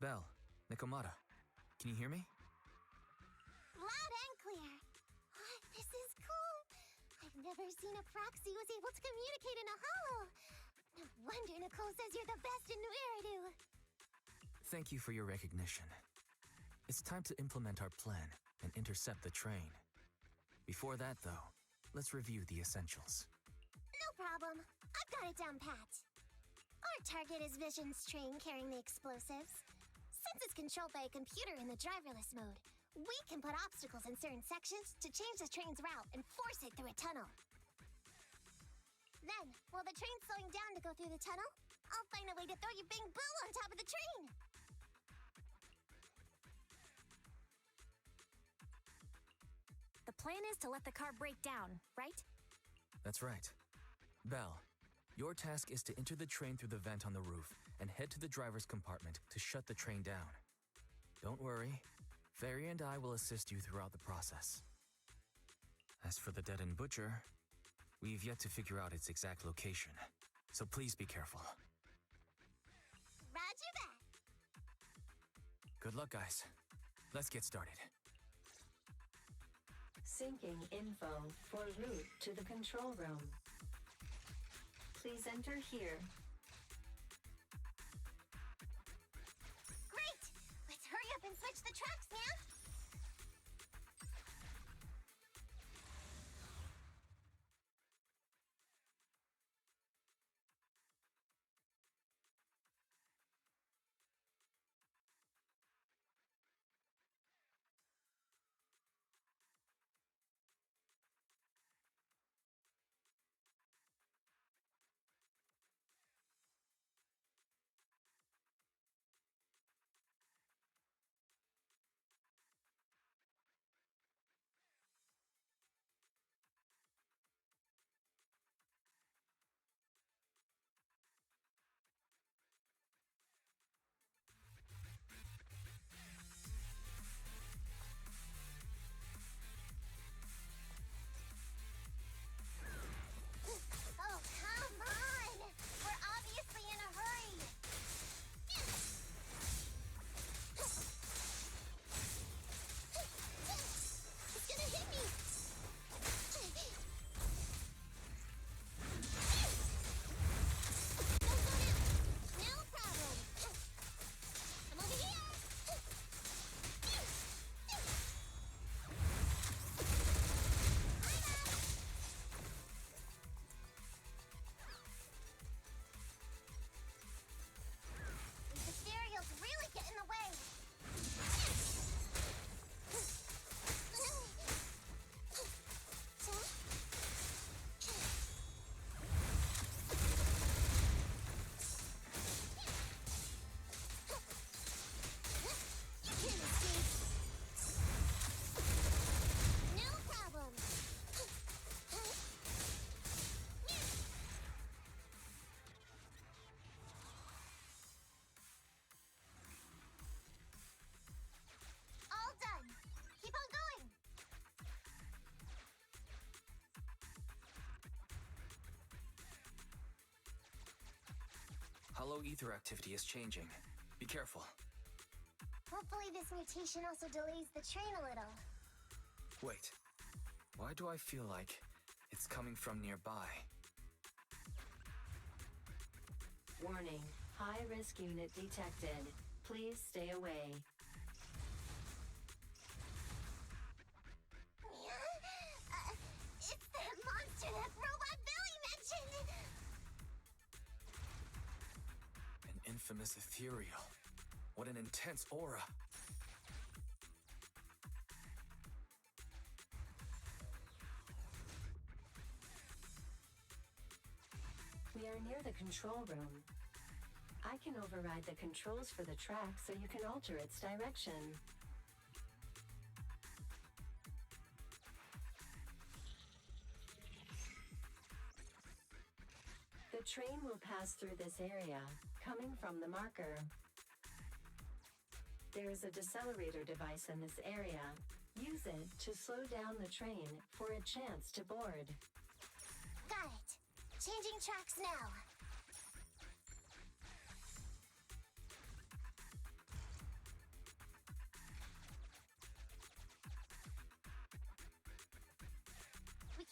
Belle, Nikomata, can you hear me? Loud and clear. This is cool. I've never seen a proxy who was able to communicate in a hollow. No wonder Nicole says you're the best in New Eridu. Thank you for your recognition. It's time to implement our plan and intercept the train. Before that, though, let's review the essentials. No problem. I've got it down pat. Our target is Vision's train carrying the explosives. Since it's controlled by a computer in the driverless mode, we can put obstacles in certain sections to change the train's route and force it through a tunnel. Then, while the train's slowing down to go through the tunnel, I'll find a way to throw you Bing Boo on top of the train! The plan is to let the car break down, right? That's right. Belle, your task is to enter the train through the vent on the roof and head to the driver's compartment to shut the train down. Don't worry, Fairy and I will assist you throughout the process. As for the dead-end butcher, we've yet to figure out its exact location, so please be careful. Roger that! Good luck, guys. Let's get started. Syncing info for route to the control room. Please enter here. Great! Let's hurry up and switch the tracks now! Oh, come on! We're obviously in a hurry! It's gonna hit me! No problem! I'm over here! The cereal's really getting in the way! You can't escape! No problem! All done! Keep on going! Hollow ether activity is changing. Be careful. Hopefully this mutation also delays the train a little. Wait, why do I feel like it's coming from nearby? Warning, high-risk unit detected. Please stay away. It's that monster that Robot Billy mentioned! An infamous ethereal. What an intense aura. We are near the control room. I can override the controls for the track so you can alter its direction. The train will pass through this area, coming from the marker. There is a decelerator device in this area. Use it to slow down the train for a chance to board. Got it. Changing tracks now.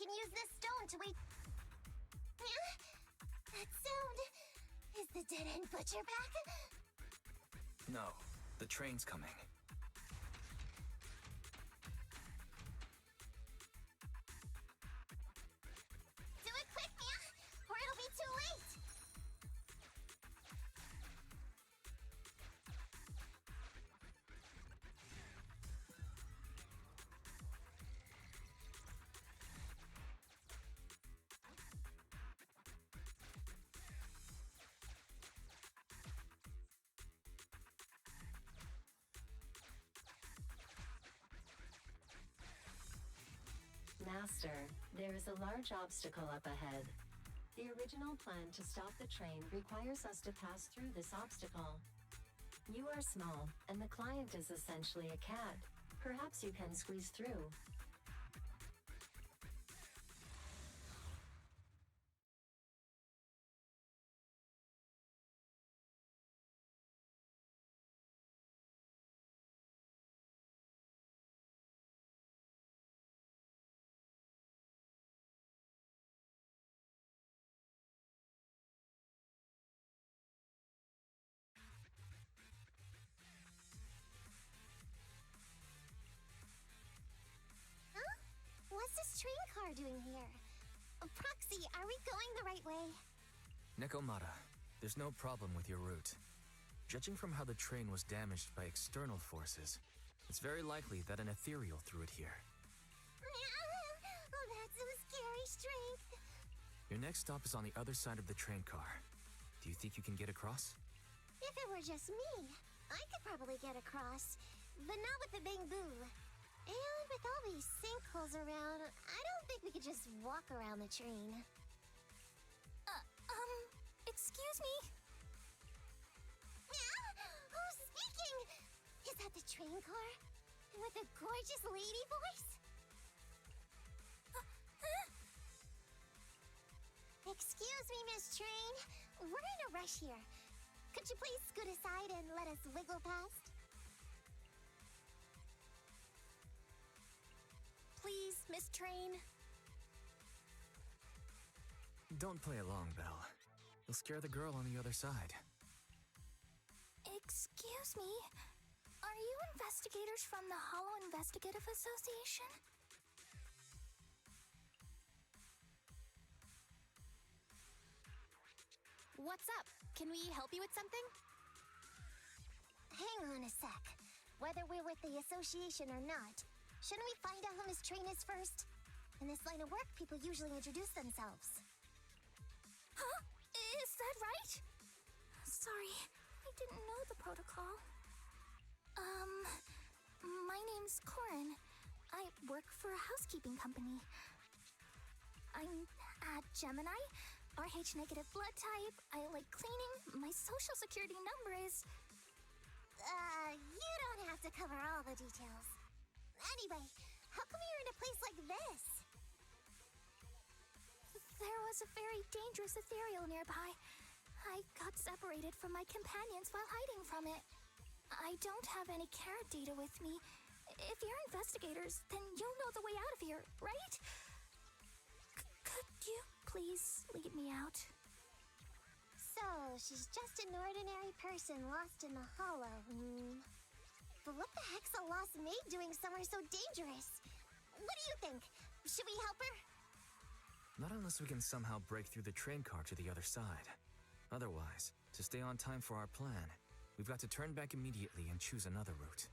can use this stone to wait. That sound. Is the dead-end butcher back? No, the train's coming. Do it quick, Mia, or it'll be too late. Master, there is a large obstacle up ahead. The original plan to stop the train requires us to pass through this obstacle. You are small, and the client is essentially a cat. Perhaps you can squeeze through. What's this train car doing here? Proxy, are we going the right way? Nekomata, there's no problem with your route. Judging from how the train was damaged by external forces, it's very likely that an ethereal threw it here. Oh, that's some scary strength. Your next stop is on the other side of the train car. Do you think you can get across? If it were just me, I could probably get across, but not with the bamboo. And with all these sinkholes around, I don't think we could just walk around the train. Excuse me? Who's speaking? Is that the train car? With a gorgeous lady voice? Excuse me, Miss Train. We're in a rush here. Could you please scoot aside and let us wiggle past? Please, Miss Train. Don't play along, Belle. You'll scare the girl on the other side. Excuse me? Are you investigators from the Hollow Investigative Association? What's up? Can we help you with something? Hang on a sec. Whether we're with the association or not, shouldn't we find out who Miss Train is first? In this line of work, people usually introduce themselves. Huh? Is that right? Sorry, I didn't know the protocol. My name's Corin. I work for a housekeeping company. I'm a Gemini, RH negative blood type. I like cleaning. My social security number is... You don't have to cover all the details. Anyway, how come you're in a place like this? There was a very dangerous ethereal nearby. I got separated from my companions while hiding from it. I don't have any carrot data with me. If you're investigators, then you'll know the way out of here, right? Could you please lead me out? So, she's just an ordinary person lost in the hollow. But what the heck's a lost maid doing somewhere so dangerous? What do you think? Should we help her? Not unless we can somehow break through the train car to the other side. Otherwise, to stay on time for our plan, we've got to turn back immediately and choose another route.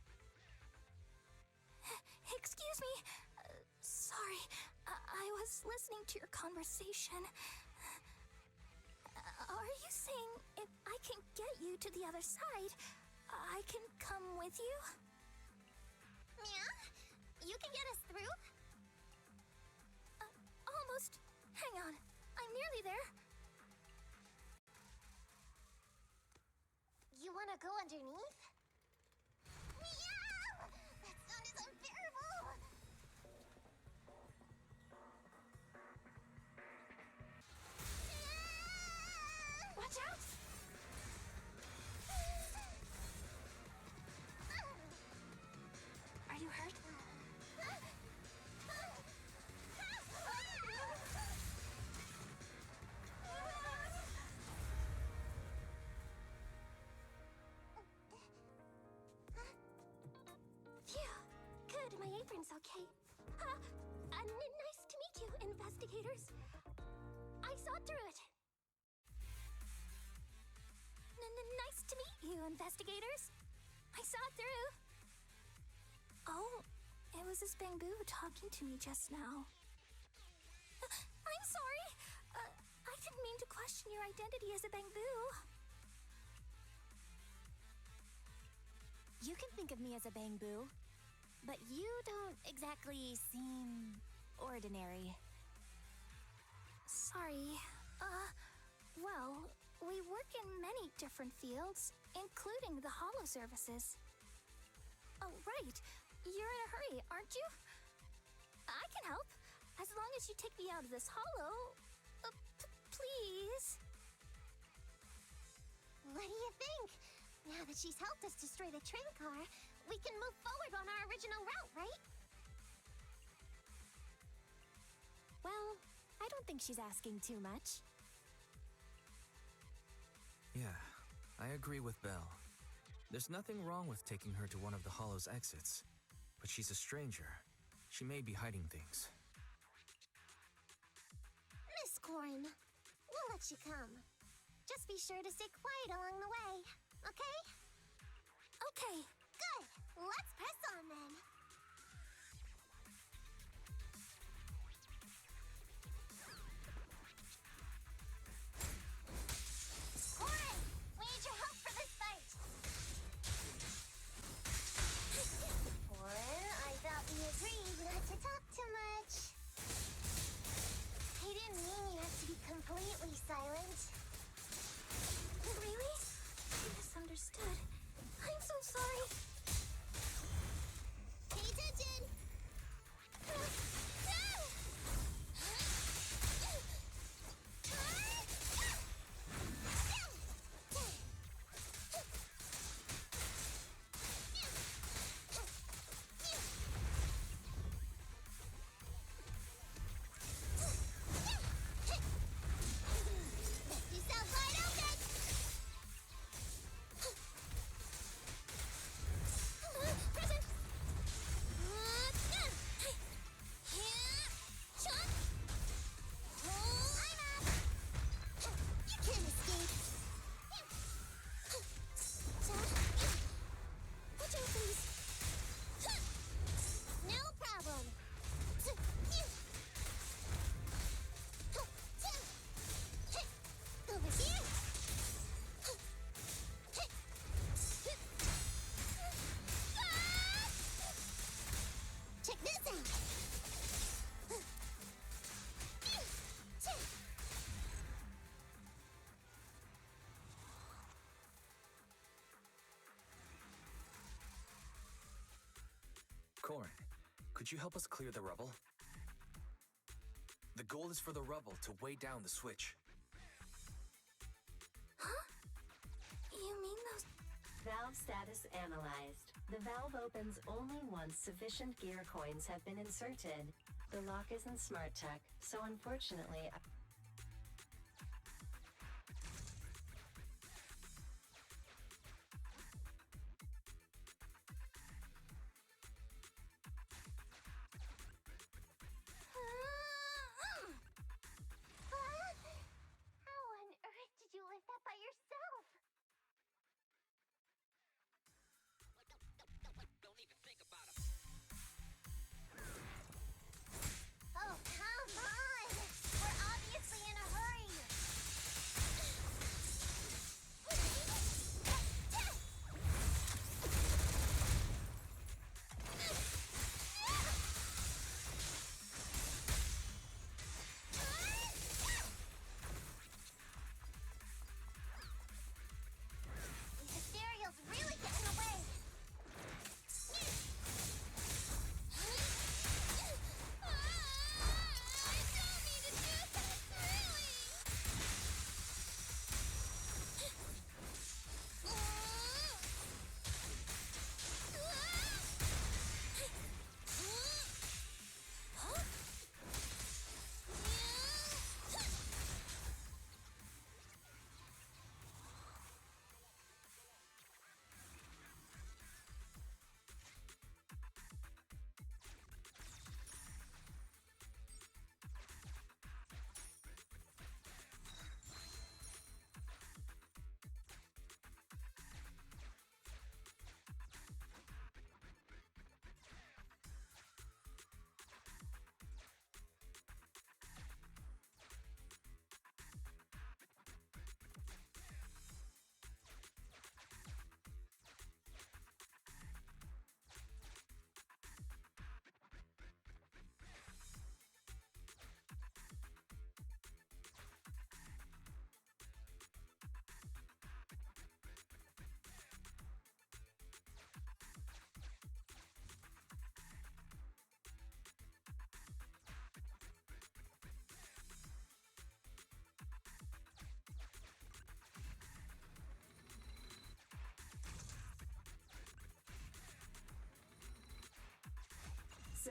Excuse me. Sorry, I was listening to your conversation. Are you saying if I can get you to the other side, I can come with you? Yeah? You can get us through? Almost. Hang on. I'm nearly there. You wanna go underneath? Meow! That sound is unbearable! Watch out! Are you hurt? okay. Nice to meet you, investigators. I saw through it. Nice to meet you, investigators. I saw it through. Oh, it was this Bangbu talking to me just now. I'm sorry. I didn't mean to question your identity as a Bangbu. You can think of me as a Bangbu, but you don't exactly seem ordinary. Sorry. Well, we work in many different fields, including the holo services. Oh, right. You're in a hurry, aren't you? I can help, as long as you take me out of this holo. Please. What do you think? Now that she's helped us destroy the train car, we can move forward on our original route, right? Well, I don't think she's asking too much. Yeah, I agree with Belle. There's nothing wrong with taking her to one of the Hollow's exits, but she's a stranger. She may be hiding things. Miss Corin, we'll let you come. Just be sure to stay quiet along the way, okay? Okay. Good! Let's press on then! Corin! We need your help for this fight! Corin, I thought we agreed not to talk too much. I didn't mean you have to be completely silent. Really? I misunderstood. I'm so sorry. Pay attention! Left yourself wide open! Present! I'm up! You can't escape! Watch out, please. No problem! Over here! Check this out! Corin, could you help us clear the rubble? The goal is for the rubble to weigh down the switch. You mean those... Valve status analyzed. The valve opens only once sufficient gear coins have been inserted. The lock isn't smart tech, so unfortunately... How on earth did you lift that by yourself? Oh, come on! We're obviously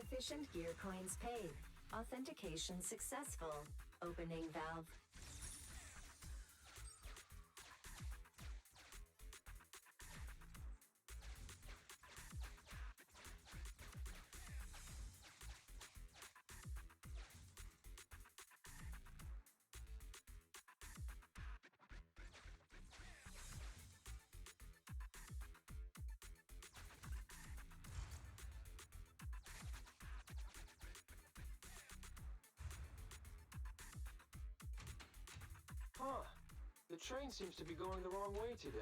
Sufficient gear coins paid. Authentication successful. Opening valve. Huh. The train seems to be going the wrong way today.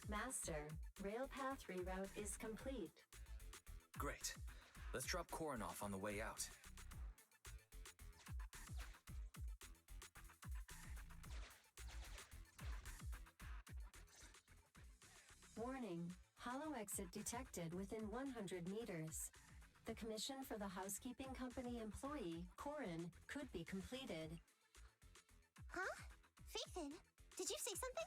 Master, railpath reroute is complete. Great. Let's drop Corin off on the way out. Warning, hollow exit detected within 100 meters. The commission for the housekeeping company employee, Corin, could be completed. Huh? Faithin, did you say something?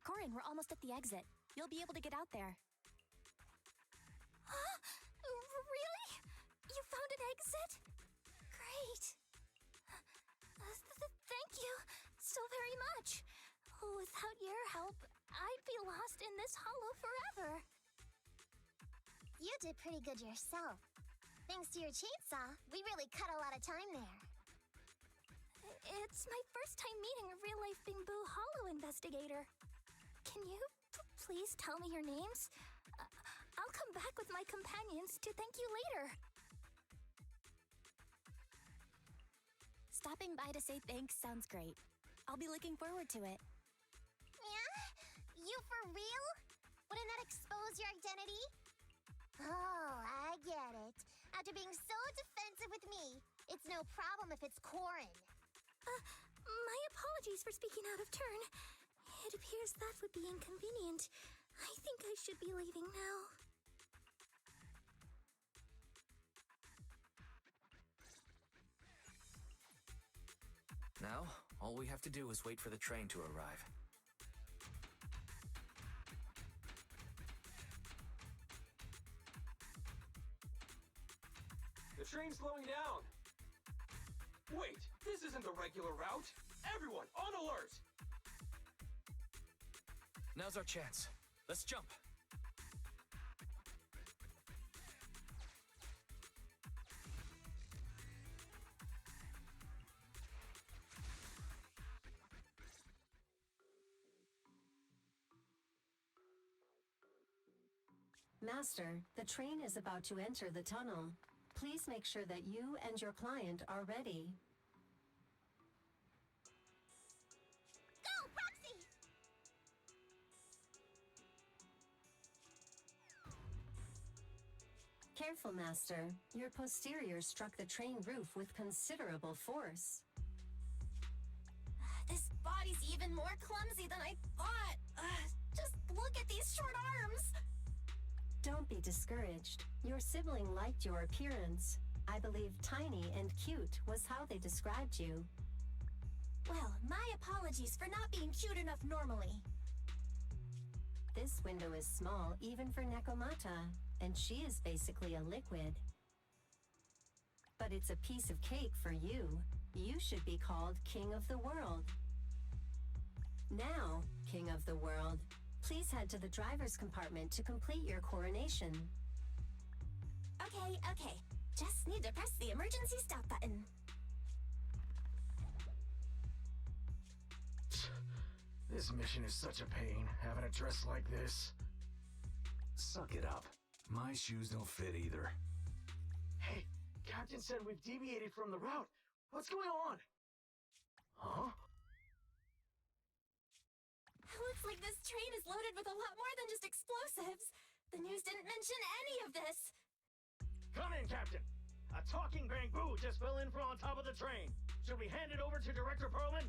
Corin, we're almost at the exit. You'll be able to get out there. Huh? Really? You found an exit? Great. Thank you so very much. Without your help, I'd be lost in this hollow forever. You did pretty good yourself. Thanks to your chainsaw, we really cut a lot of time there. It's my first time meeting a real-life Bingbu Hollow investigator. Can you please tell me your names? I'll come back with my companions to thank you later. Stopping by to say thanks sounds great. I'll be looking forward to it. Yeah? You for real? Wouldn't that expose your identity? Oh, I get it. After being so defensive with me, it's no problem if it's Corin. My apologies for speaking out of turn. It appears that would be inconvenient. I think I should be leaving now. Now, all we have to do is wait for the train to arrive. The train's slowing down! Wait, this isn't the regular route! Everyone, on alert! Now's our chance. Let's jump. Master, the train is about to enter the tunnel. Please make sure that you and your client are ready. Go, Proxy! Careful, Master. Your posterior struck the train roof with considerable force. This body's even more clumsy than I thought. Just look at these short arms. Don't be discouraged. Your sibling liked your appearance. I believe tiny and cute was how they described you. Well, my apologies for not being cute enough normally. This window is small even for Nekomata, and she is basically a liquid. But it's a piece of cake for you. You should be called King of the World. Now, King of the World, please head to the driver's compartment to complete your coronation. Okay. Just need to press the emergency stop button. This mission is such a pain, having a dress like this. Suck it up. My shoes don't fit either. Hey, Captain said we've deviated from the route. What's going on? Huh? Looks like this train is loaded with a lot more than just explosives. The news didn't mention any of this. Come in, Captain. A talking bamboo just fell in from on top of the train. Should we hand it over to Director Perlman?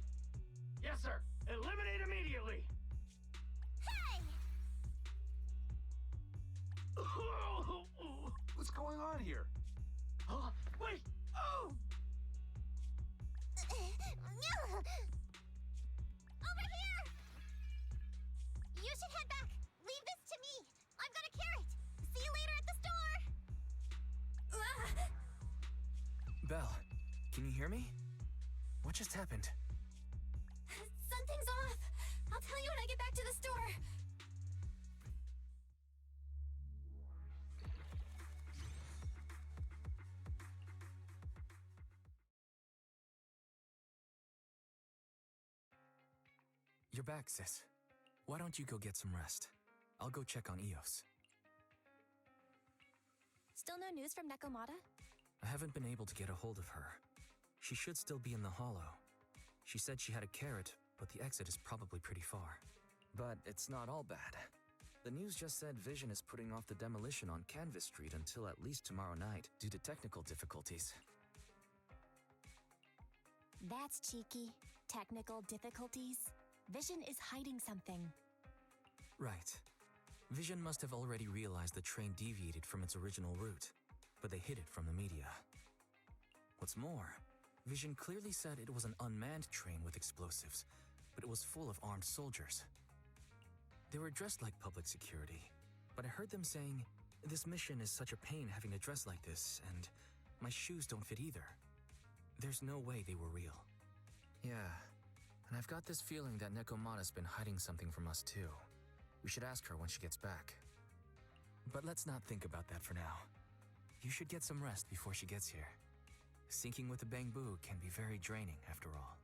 Yes, sir. Eliminate immediately. Hey! What's going on here? Huh? Wait! Oh! Over here! You should head back. Leave this to me. I've got a carrot. See you later at the store. Belle, can you hear me? What just happened? Something's off. I'll tell you when I get back to the store. You're back, sis. Why don't you go get some rest? I'll go check on Eos. Still no news from Nekomata? I haven't been able to get a hold of her. She should still be in the hollow. She said she had a carrot, but the exit is probably pretty far. But it's not all bad. The news just said Vision is putting off the demolition on Canvas Street until at least tomorrow night due to technical difficulties. That's cheeky. Technical difficulties. Vision is hiding something. Right. Vision must have already realized the train deviated from its original route, but they hid it from the media. What's more, Vision clearly said it was an unmanned train with explosives, but it was full of armed soldiers. They were dressed like public security, but I heard them saying, "This mission is such a pain having to dress like this, and my shoes don't fit either." There's no way they were real. Yeah, and I've got this feeling that Nekomata's been hiding something from us too. We should ask her when she gets back. But let's not think about that for now. You should get some rest before she gets here. Sinking with a bamboo can be very draining after all.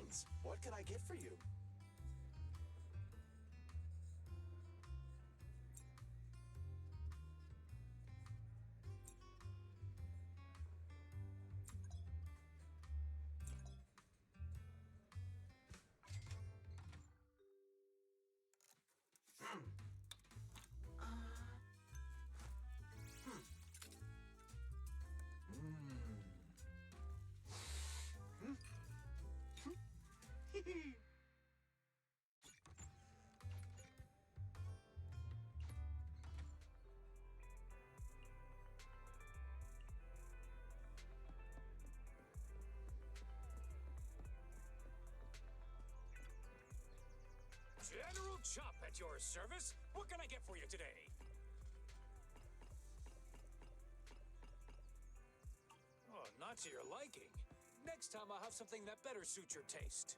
Greetings. What can I get for you? General Chop at your service. What can I get for you today? Oh, not to your liking. Next time I'll have something that better suits your taste.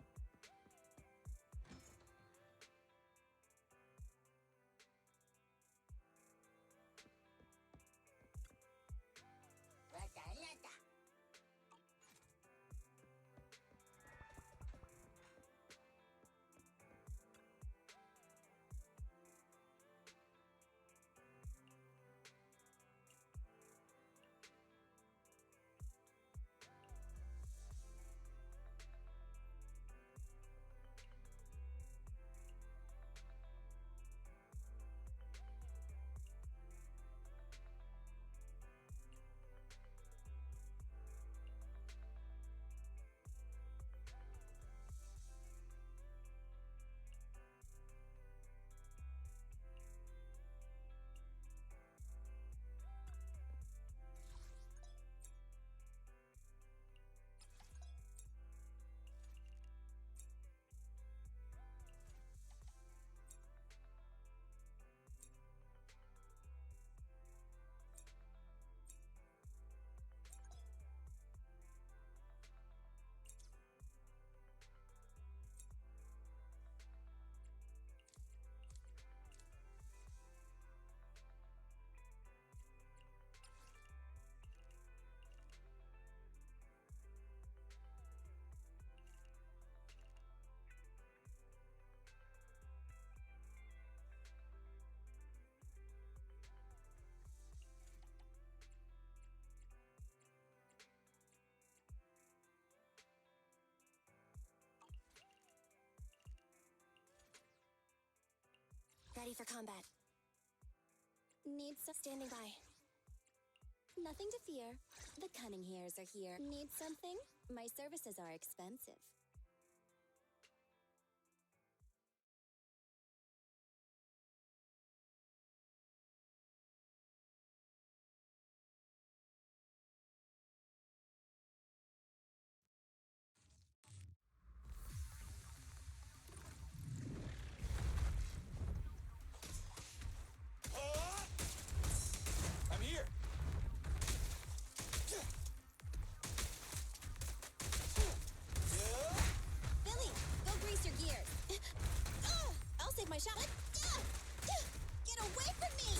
Ready for combat. Needs some standing by. Nothing to fear. The cunning hairs are here. Need something? My services are expensive. I'm here. Billy, go grease your gears. I'll save my shot. Get away from me!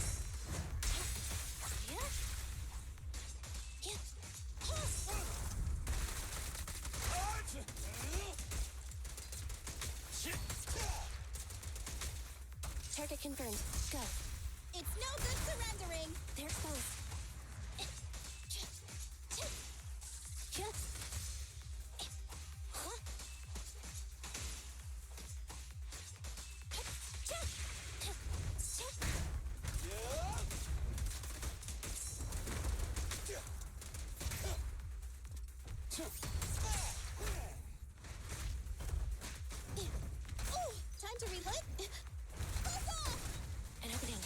Target confirmed. Go. It's no good surrendering. They're exposed. Time to reload. An opening.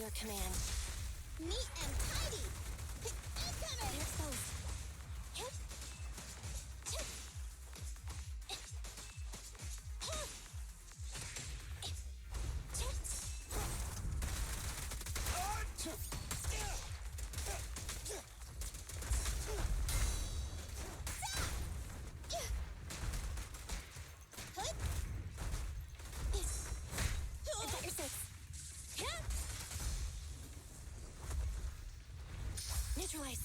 your command. Neat and tidy! Incoming! They're exposed. Hip. Tip. Huh. Tip. Is that your six? Neutralize.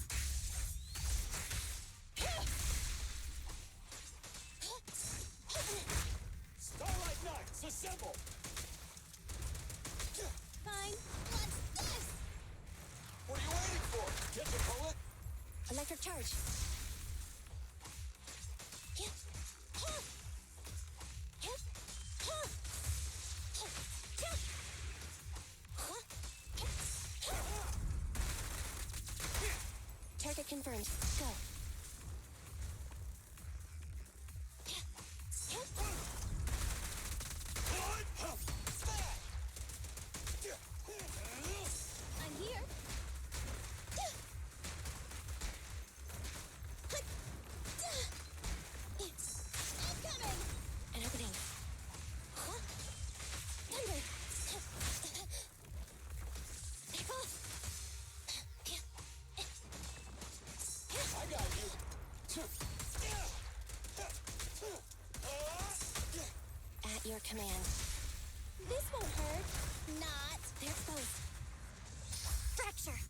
Starlight Knights, assemble! Fine. What's this? What are you waiting for? Get your bullet? Electric charge. Target confirmed. Go. I'm here. Incoming! An opening. Thunder! Back off! I got you. At your command. This won't hurt. Not. They're exposed. Fracture!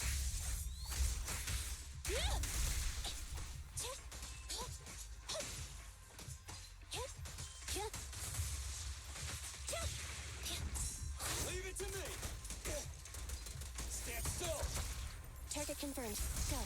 Leave it to me. Stand still. Target confirmed. Go.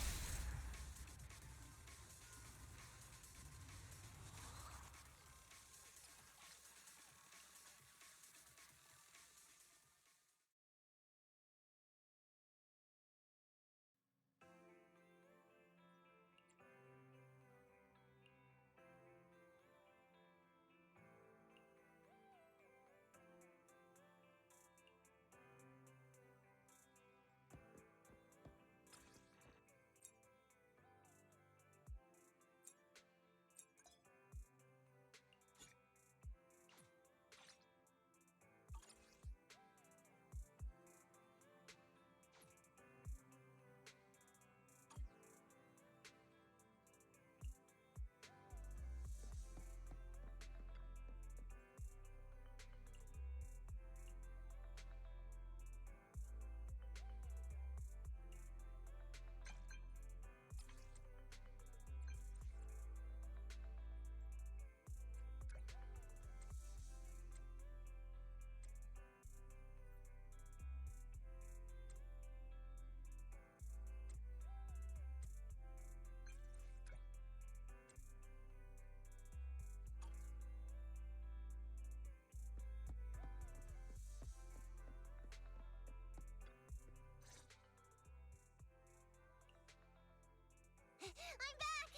I'm back!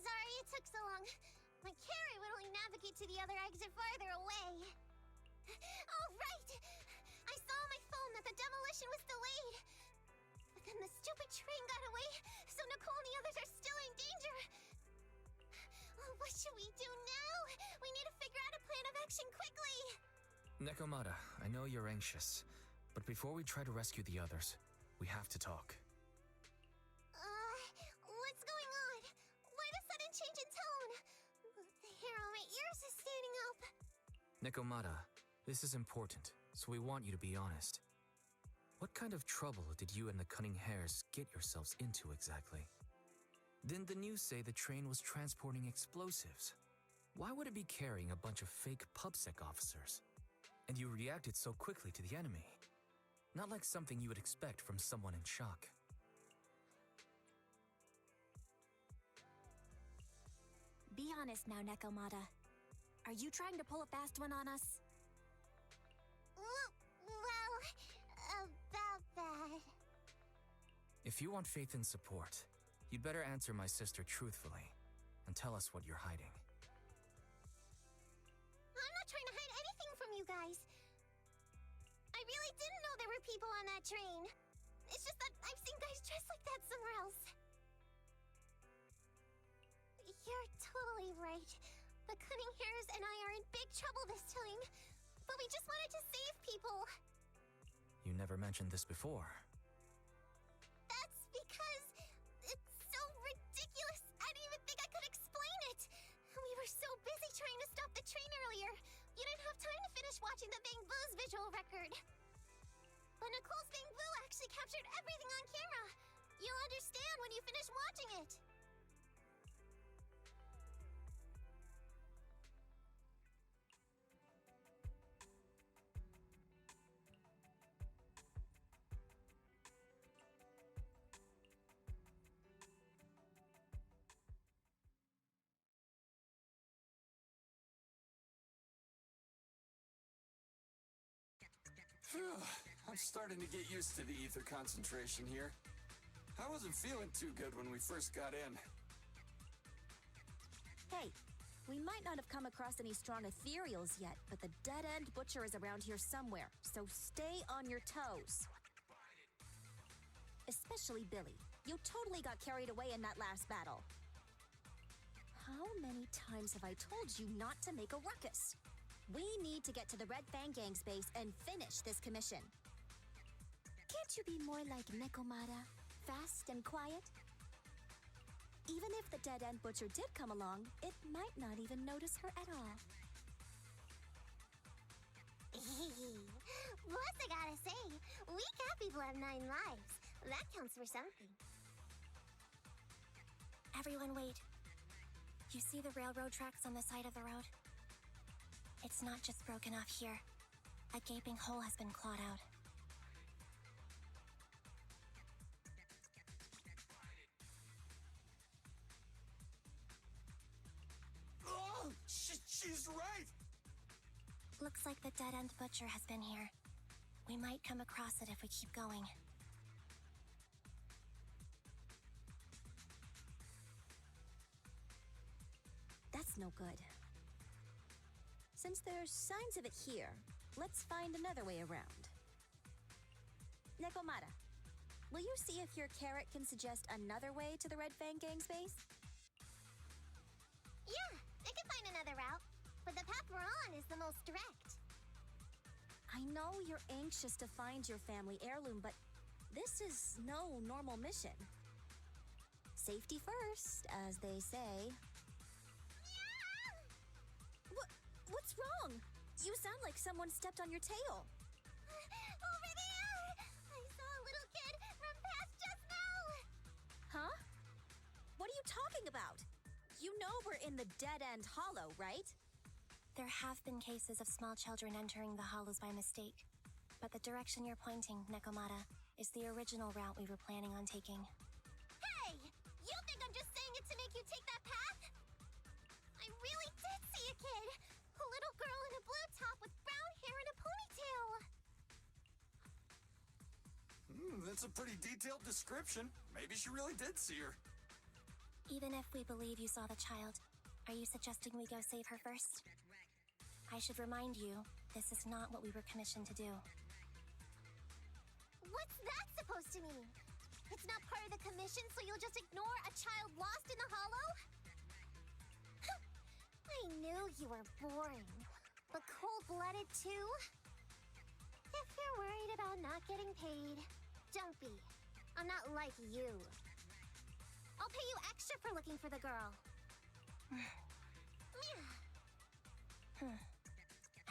Sorry it took so long. My carry would only navigate to the other exit farther away. Oh, right! I saw on my phone that the demolition was delayed. But then the stupid train got away, so Nicole and the others are still in danger. Oh, what should we do now? We need to figure out a plan of action quickly. Nekomata, I know you're anxious, but before we try to rescue the others, we have to talk. What's going on? Why the sudden change in tone? The hair on my ears is standing up. Nekomata, this is important, so we want you to be honest. What kind of trouble did you and the Cunning Hares get yourselves into exactly? Didn't the news say the train was transporting explosives? Why would it be carrying a bunch of fake PubSec officers? And you reacted so quickly to the enemy. Not like something you would expect from someone in shock. Be honest now, Nekomata. Are you trying to pull a fast one on us? Well, about that. If you want faith and support, you'd better answer my sister truthfully and tell us what you're hiding. I'm not trying to hide anything from you guys. I I really didn't know there were people on that train. It's just that I've seen guys dressed like that somewhere else. You're totally right. The cunning hares and I are in big trouble this time. But we just wanted to save people. You never mentioned this before. That's because it's so ridiculous. I didn't even think I could explain it. We were so busy trying to stop the train earlier. You didn't have time to finish watching the Bang Boo's visual record. But Nicole's Bang Boo actually captured everything on camera. You'll understand when you finish watching it. I'm starting to get used to the ether concentration here. I wasn't feeling too good when we first got in. Hey, we might not have come across any strong ethereals yet, but the dead-end butcher is around here somewhere, so stay on your toes. Especially Billy. You totally got carried away in that last battle. How many times have I told you not to make a ruckus? We need to get to the Red Fang Gang's base and finish this commission. Can't you be more like Nekomata? Fast and quiet? Even if the dead-end butcher did come along, it might not even notice her at all. Plus, I gotta say, we cat people have 9 lives. That counts for something. Everyone wait. You see the railroad tracks on the side of the road? It's not just broken off here. A gaping hole has been clawed out. Oh, she's right! Looks like the dead-end butcher has been here. We might come across it if we keep going. That's no good. Since there's signs of it here, let's find another way around. Nekomata, will you see if your carrot can suggest another way to the Red Fang Gang's base? Yeah, I can find another route, but the path we're on is the most direct. I know you're anxious to find your family heirloom, but this is no normal mission. Safety first, as they say. What's wrong? You sound like someone stepped on your tail. Over there! I saw a little kid run past just now! Huh? What are you talking about? You know we're in the dead-end hollow, right? There have been cases of small children entering the hollows by mistake. But the direction you're pointing, Nekomata, is the original route we were planning on taking. Hey! You think I'm just saying it to make you take that path? I really did see a kid! A little girl in a blue top with brown hair and a ponytail! That's a pretty detailed description. Maybe she really did see her. Even if we believe you saw the child, are you suggesting we go save her first? I should remind you, this is not what we were commissioned to do. What's that supposed to mean? It's not part of the commission, so you'll just ignore a child lost in the hollow? I knew you were boring, but cold-blooded too? If you're worried about not getting paid, don't be. I'm not like you. I'll pay you extra for looking for the girl.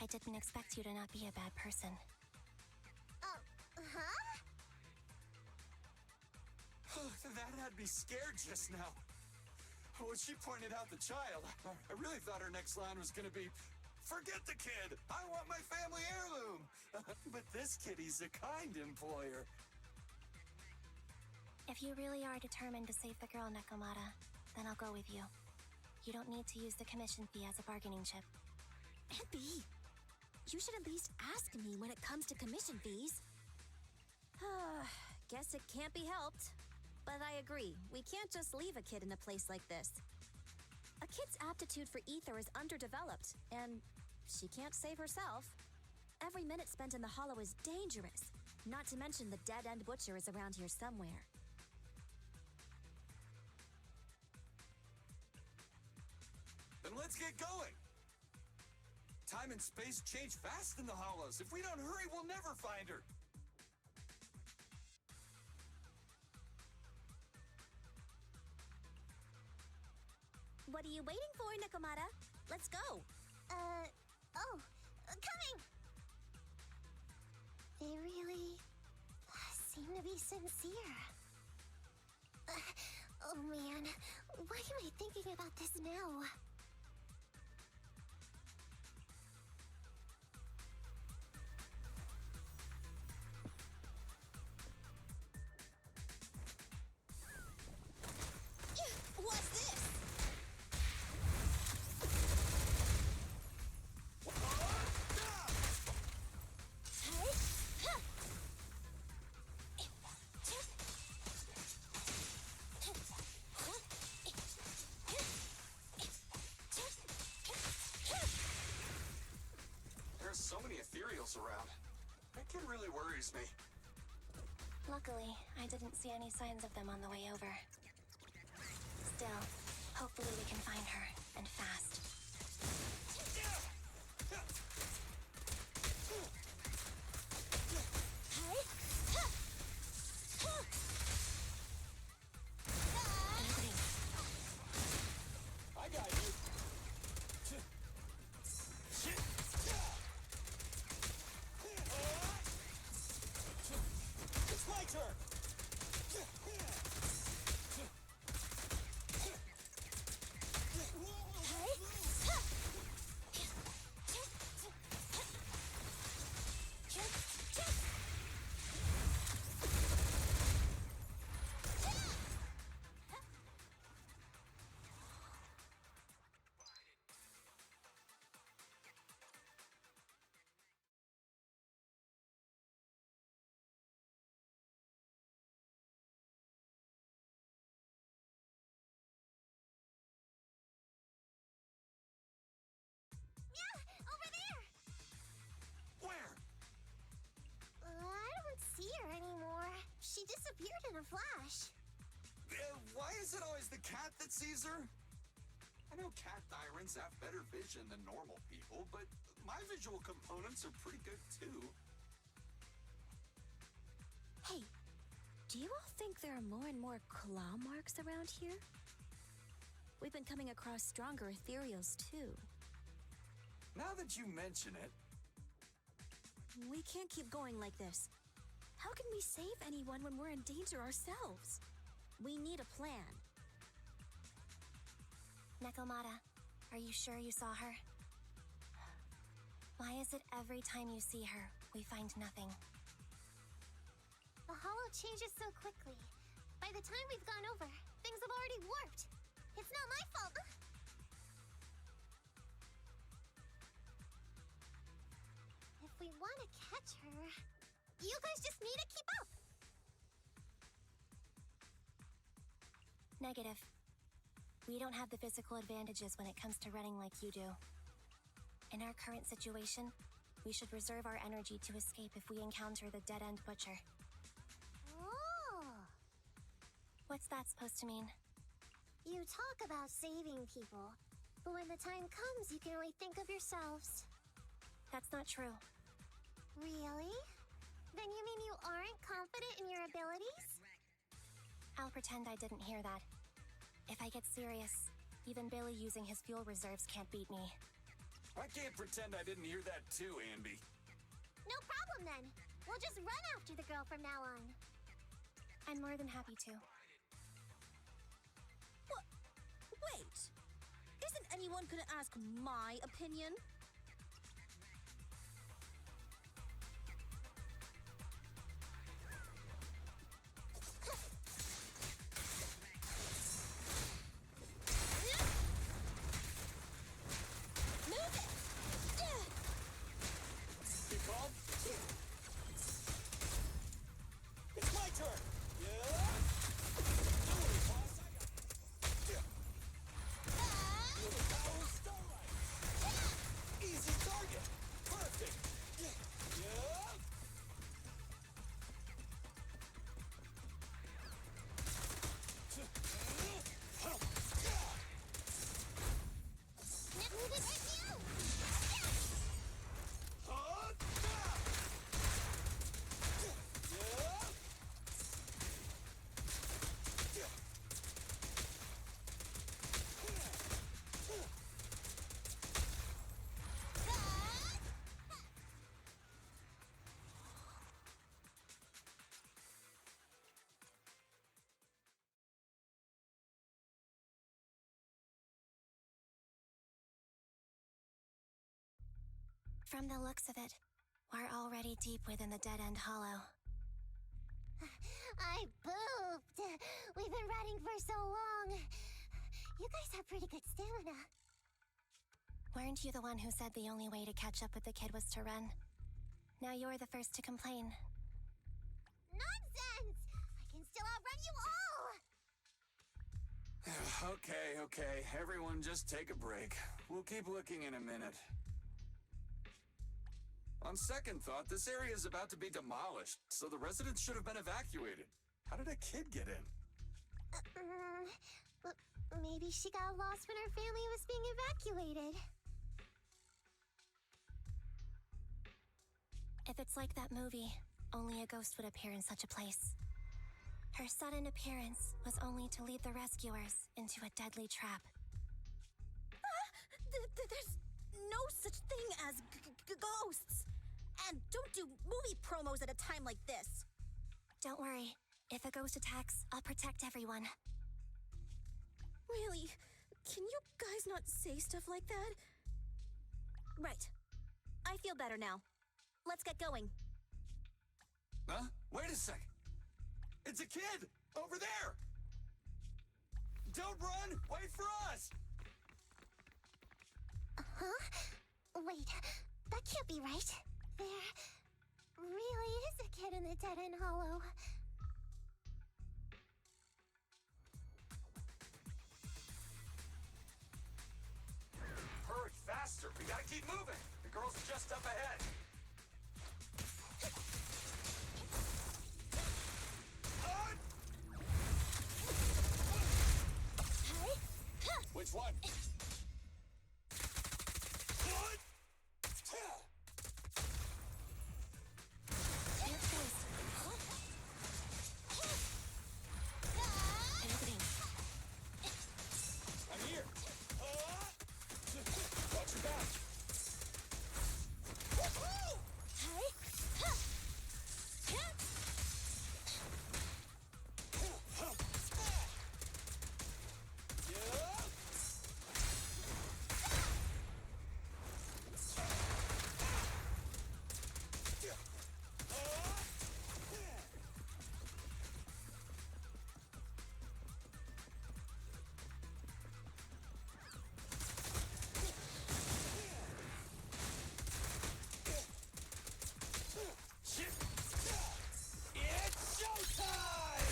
I didn't expect you to not be a bad person. Huh? That had me scared just now. When she pointed out the child, I really thought her next line was gonna be, "Forget the kid! I want my family heirloom!" But this kitty's a kind employer. If you really are determined to save the girl, Nekomata, then I'll go with you. You don't need to use the commission fee as a bargaining chip. Abby, you should at least ask me when it comes to commission fees. Guess it can't be helped. But I agree, we can't just leave a kid in a place like this. A kid's aptitude for ether is underdeveloped, and she can't save herself. Every minute spent in the hollow is dangerous. Not to mention the dead-end butcher is around here somewhere. Then let's get going! Time and space change fast in the hollows. If we don't hurry, we'll never find her. What are you waiting for, Nakamata? Let's go. Coming! They really seem to be sincere. Oh man, why am I thinking about this now? What's this? There's so many ethereals around. That kid really worries me. Luckily, I didn't see any signs of them on the way over. Still, hopefully we can find her, and fast. I got you. It's my turn. Over there! Where? I don't see her anymore. She disappeared in a flash. Why is it always the cat that sees her? I know cat tyrants have better vision than normal people, but my visual components are pretty good too. Hey, do you all think there are more and more claw marks around here? We've been coming across stronger ethereals too. Now that you mention it, We can't keep going like this. How can we save anyone when we're in danger ourselves? We need a plan. Nakamata, are you sure you saw her? Why is it every time you see her, we find nothing? The hollow changes so quickly. By the time we've gone over, things have already warped. It's not my fault. If we want to catch her, you guys just need to keep up. Negative. We don't have the physical advantages when it comes to running like you do. In our current situation, we should reserve our energy to escape if we encounter the dead-end butcher. Oh! What's that supposed to mean? You talk about saving people, but when the time comes, you can only think of yourselves. That's not true. Really? Then you mean you aren't confident in your abilities? I'll pretend I didn't hear that. If I get serious, even Billy using his fuel reserves can't beat me. I can't pretend I didn't hear that too, Anby. No problem then. We'll just run after the girl from now on. I'm more than happy to. What? Wait! Isn't anyone gonna ask my opinion? It's my turn! From the looks of it, we're already deep within the dead-end hollow. I pooped. We've been running for so long. You guys have pretty good stamina. Weren't you the one who said the only way to catch up with the kid was to run? Now you're the first to complain. Nonsense! I can still outrun you all! Okay. Everyone just take a break. We'll keep looking in a minute. On second thought, this area is about to be demolished, so the residents should have been evacuated. How did a kid get in? Maybe she got lost when her family was being evacuated. If it's like that movie, only a ghost would appear in such a place. Her sudden appearance was only to lead the rescuers into a deadly trap. There's no such thing as ghosts. And don't do movie promos at a time like this. Don't worry. If a ghost attacks, I'll protect everyone. Really? Can you guys not say stuff like that? Right. I feel better now. Let's get going. Huh? Wait a sec. It's a kid! Over there! Don't run! Wait for us! Huh? Wait, that can't be right. There really is a kid in the dead-end hollow. Hurry, faster! We gotta keep moving! The girl's just up ahead! Which one? I'm here! Watch your back! It's showtime!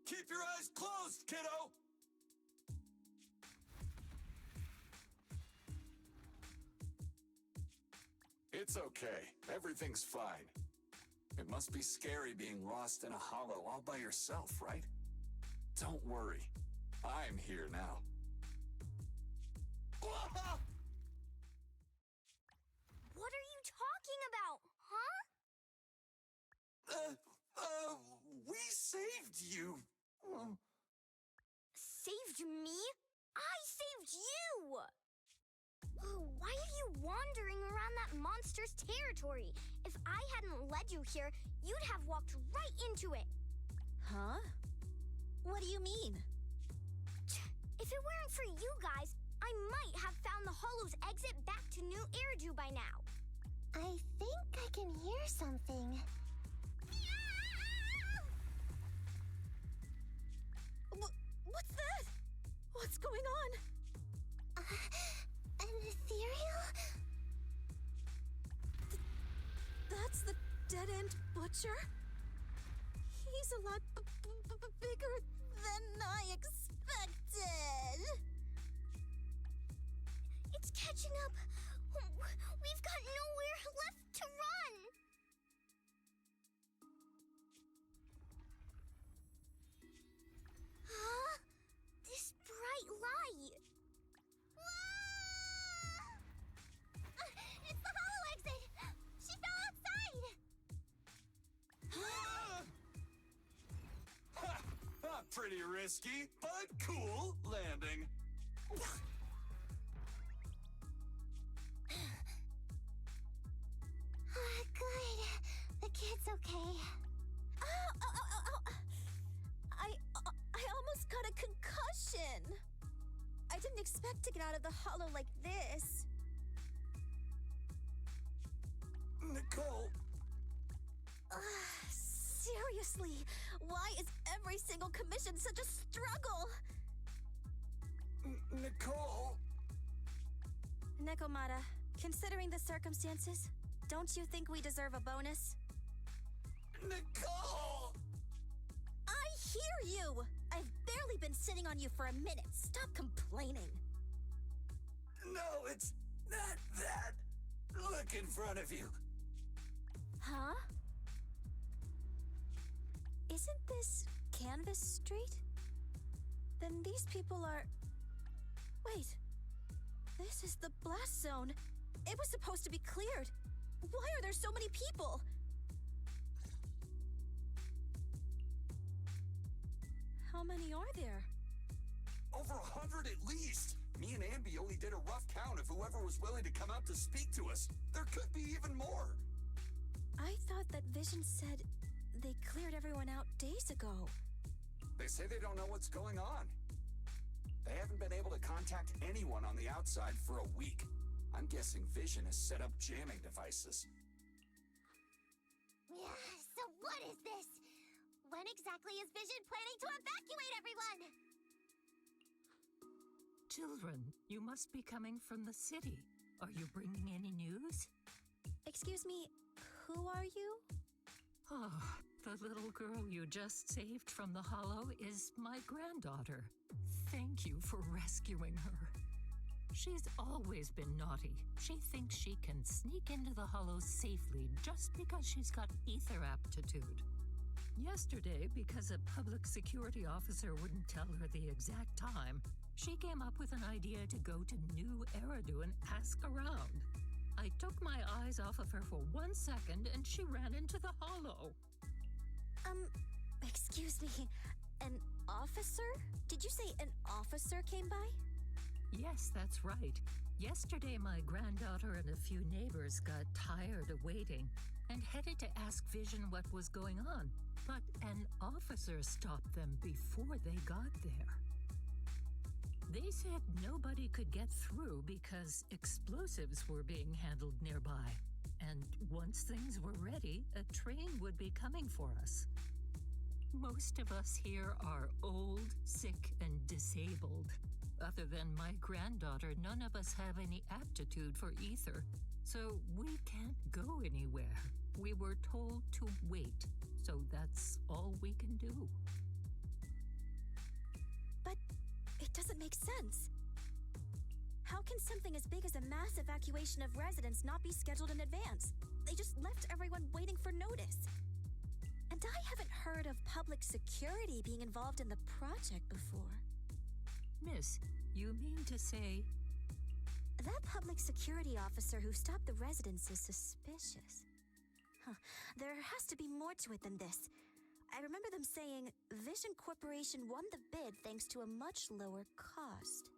Keep your eyes closed, kiddo! It's okay. Everything's fine. It must be scary being lost in a hollow all by yourself, right? Don't worry. I'm here now. What are you talking about, huh? We saved you. Saved me? I saved you! Why are you wandering around that monster's territory? If I hadn't led you here, you'd have walked right into it. Huh? What do you mean? If it weren't for you guys, I might have found the Hollow's exit back to New Eridu by now. I think I can hear something. What's that? What's going on? An ethereal? That's the dead-end butcher? He's a lot bigger than I expected. It's catching up. We've got nowhere left to run. Huh? This bright light. It's the hollow exit! She fell outside! Pretty risky, but cool landing. expect to get out of the hollow like this. Nicole! Seriously, why is every single commission such a struggle? Nicole! Nekomata, considering the circumstances, don't you think we deserve a bonus? Nicole! I hear you! I've barely been sitting on you for a minute. Stop complaining. No, it's not that. Look in front of you. Huh? Isn't this Canvas Street? Then these people are... Wait. This is the blast zone. It was supposed to be cleared. Why are there so many people? How many are there? Over 100 at least. Me and Ambi only did a rough count of whoever was willing to come out to speak to us. There could be even more. I thought that Vision said they cleared everyone out days ago. They say they don't know what's going on. They haven't been able to contact anyone on the outside for a week. I'm guessing Vision has set up jamming devices. Yeah, so what is this? When exactly is Vision planning to evacuate everyone? Children, you must be coming from the city. Are you bringing any news? Excuse me, who are you? Oh, the little girl you just saved from the hollow is my granddaughter. Thank you for rescuing her. She's always been naughty. She thinks she can sneak into the hollow safely just because she's got ether aptitude. Yesterday, because a public security officer wouldn't tell her the exact time, she came up with an idea to go to New Eridu and ask around. I took my eyes off of her for 1 second and she ran into the hollow. Excuse me, an officer? Did you say an officer came by? Yes, that's right. Yesterday, my granddaughter and a few neighbors got tired of waiting and headed to ask Vision what was going on. But an officer stopped them before they got there. They said nobody could get through because explosives were being handled nearby. And once things were ready, a train would be coming for us. Most of us here are old, sick, and disabled. Other than my granddaughter, none of us have any aptitude for ether, so we can't go anywhere. We were told to wait, so that's all we can do. But it doesn't make sense. How can something as big as a mass evacuation of residents not be scheduled in advance? They just left everyone waiting for notice. And I haven't heard of public security being involved in the project before. Miss, you mean to say... That public security officer who stopped the residents is suspicious. There has to be more to it than this. I remember them saying Vision Corporation won the bid thanks to a much lower cost.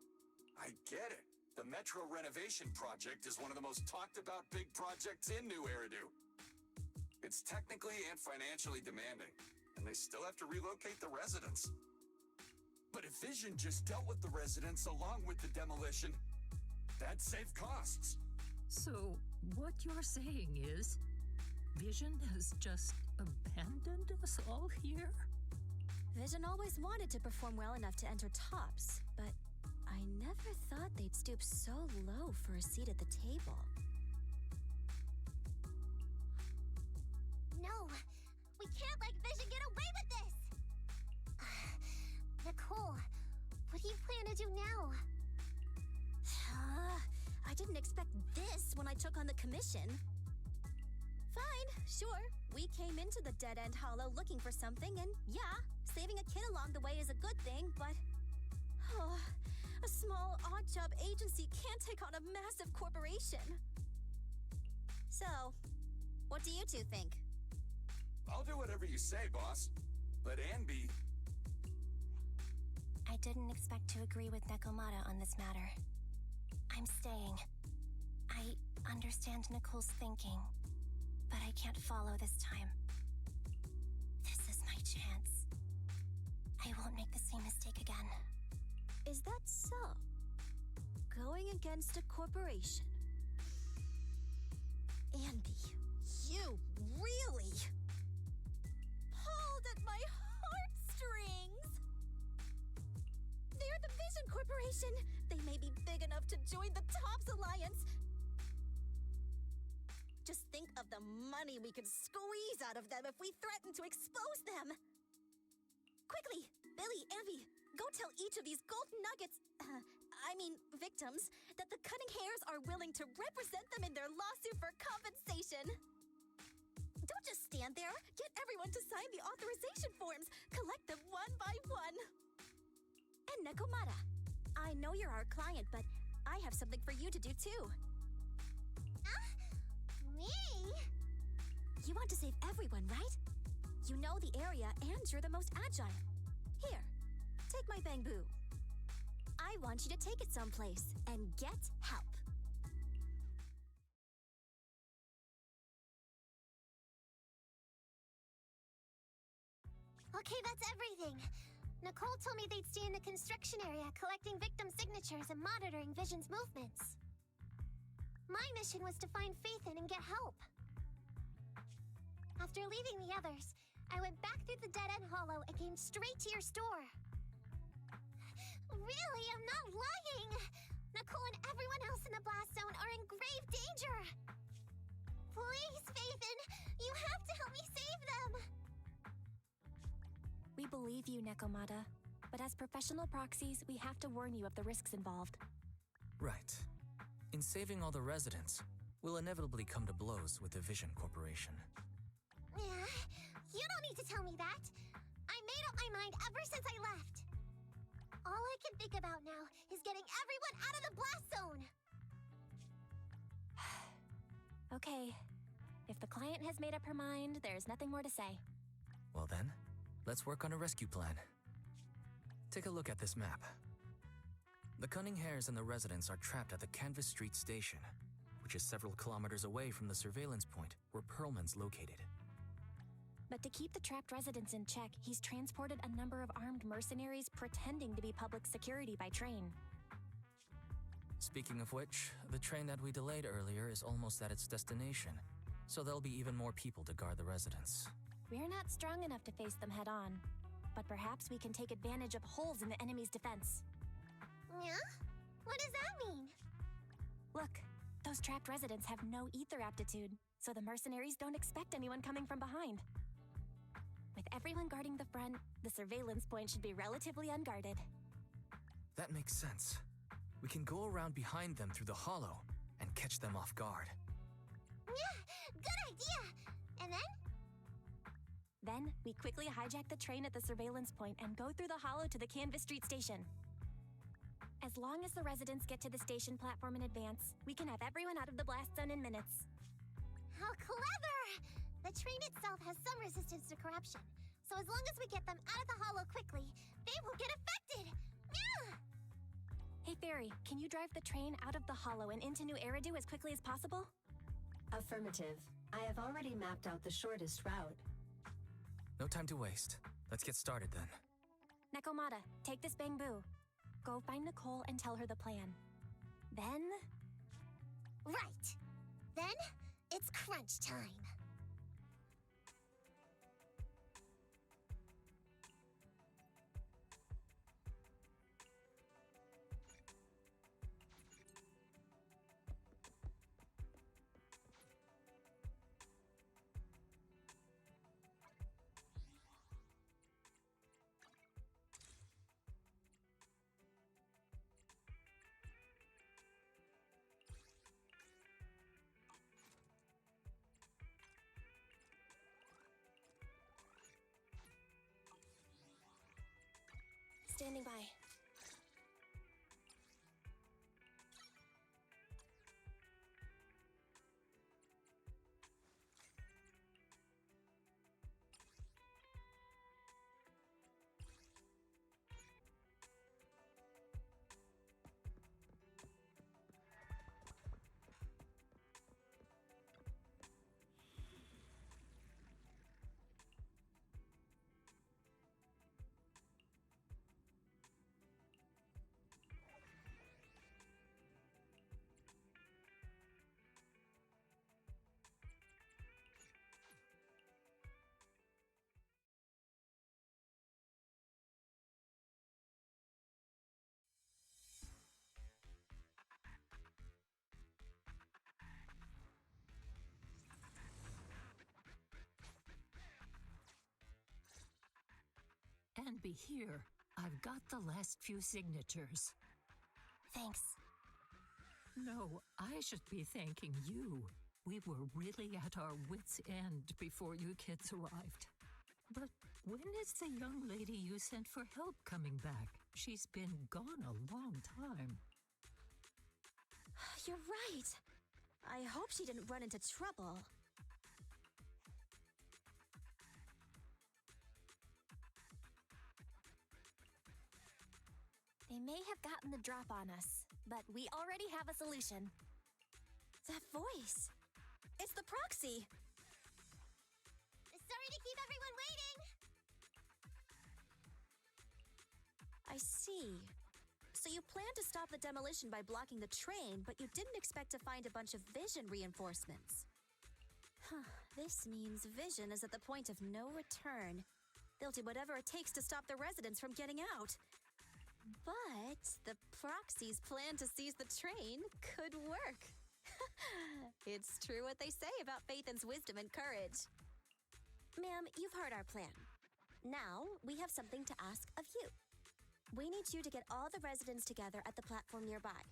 I get it. The Metro renovation project is one of the most talked about big projects in New Eridu. It's technically and financially demanding, and they still have to relocate the residents. But if Vision just dealt with the residents along with the demolition, that'd save costs. So, what you're saying is, Vision has just abandoned us all here? Vision always wanted to perform well enough to enter tops, but I never thought they'd stoop so low for a seat at the table. No, we can't let Vision get away with this! Nicole, what do you plan to do now? I didn't expect this when I took on the commission. Fine, sure. We came into the dead-end hollow looking for something, and yeah, saving a kid along the way is a good thing, but... a small, odd-job agency can't take on a massive corporation. So, what do you two think? I'll do whatever you say, boss. But Anby... I didn't expect to agree with Nekomata on this matter. I'm staying. I understand Nicole's thinking, but I can't follow this time. This is my chance. I won't make the same mistake again. Is that so? against a corporation. Andy, you really pulled at my heartstrings! They're the Vision Corporation! They may be big enough to join the TOPS Alliance. Just think of the money we could squeeze out of them if we threaten to expose them! Quickly, Billy, Evie, go tell each of these gold nuggets, victims, that the Cunning Hares are willing to represent them in their lawsuit for compensation. Don't just stand there. Get everyone to sign the authorization forms. Collect them one by one. And Nekomata, I know you're our client, but I have something for you to do too. Me? You want to save everyone, right? You know the area and you're the most agile. Here, take my bamboo. I want you to take it someplace and get help. Okay, that's everything. Nicole told me they'd stay in the construction area, collecting victim signatures and monitoring Vision's movements. My mission was to find Faithin and get help. After leaving the others, I went back through the dead-end hollow and came straight to your store. Really, I'm not lying! Nicole and everyone else in the blast zone are in grave danger! Please, Faithin, you have to help me save them! We believe you, Nekomata, but as professional proxies, we have to warn you of the risks involved. Right. In saving all the residents, we'll inevitably come to blows with the Vision Corporation. Yeah, you don't need to tell me that. I made up my mind ever since I left. All I can think about now is getting everyone out of the blast zone! Okay. If the client has made up her mind, there's nothing more to say. Well then, let's work on a rescue plan. Take a look at this map. The Cunning Hares and the residents are trapped at the Canvas Street station, which is several kilometers away from the surveillance point where Perlman's located. But to keep the trapped residents in check, he's transported a number of armed mercenaries pretending to be public security by train. Speaking of which, the train that we delayed earlier is almost at its destination, so there'll be even more people to guard the residents. We're not strong enough to face them head on, but perhaps we can take advantage of holes in the enemy's defense. Yeah? What does that mean? Look, those trapped residents have no ether aptitude, so the mercenaries don't expect anyone coming from behind. With everyone guarding the front, the surveillance point should be relatively unguarded. That makes sense. We can go around behind them through the hollow and catch them off guard. Yeah, good idea! And then? Then, we quickly hijack the train at the surveillance point and go through the hollow to the Canvas Street station. As long as the residents get to the station platform in advance, we can have everyone out of the blast zone in minutes. How clever! The train itself has some resistance to corruption, so as long as we get them out of the hollow quickly, they won't get affected! Yeah! Hey Fairy, can you drive the train out of the hollow and into New Eridu as quickly as possible? Affirmative. I have already mapped out the shortest route. No time to waste. Let's get started then. Nekomata, take this bamboo. Go find Nicole and tell her the plan. Then... Right! Then, it's crunch time. Standing by. be here. I've got the last few signatures. Thanks. No, I should be thanking you. We were really at our wits' end before you kids arrived. But when is the young lady you sent for help coming back? She's been gone a long time. You're right. I hope she didn't run into trouble. They may have gotten the drop on us, but we already have a solution. That voice. It's the proxy. Sorry to keep everyone waiting. I see. So you planned to stop the demolition by blocking the train, but you didn't expect to find a bunch of vision reinforcements. This means Vision is at the point of no return. They'll do whatever it takes to stop the residents from getting out. But the proxy's plan to seize the train could work. It's true what they say about Phaethon's wisdom and courage. Ma'am, you've heard our plan. Now, we have something to ask of you. We need you to get all the residents together at the platform nearby.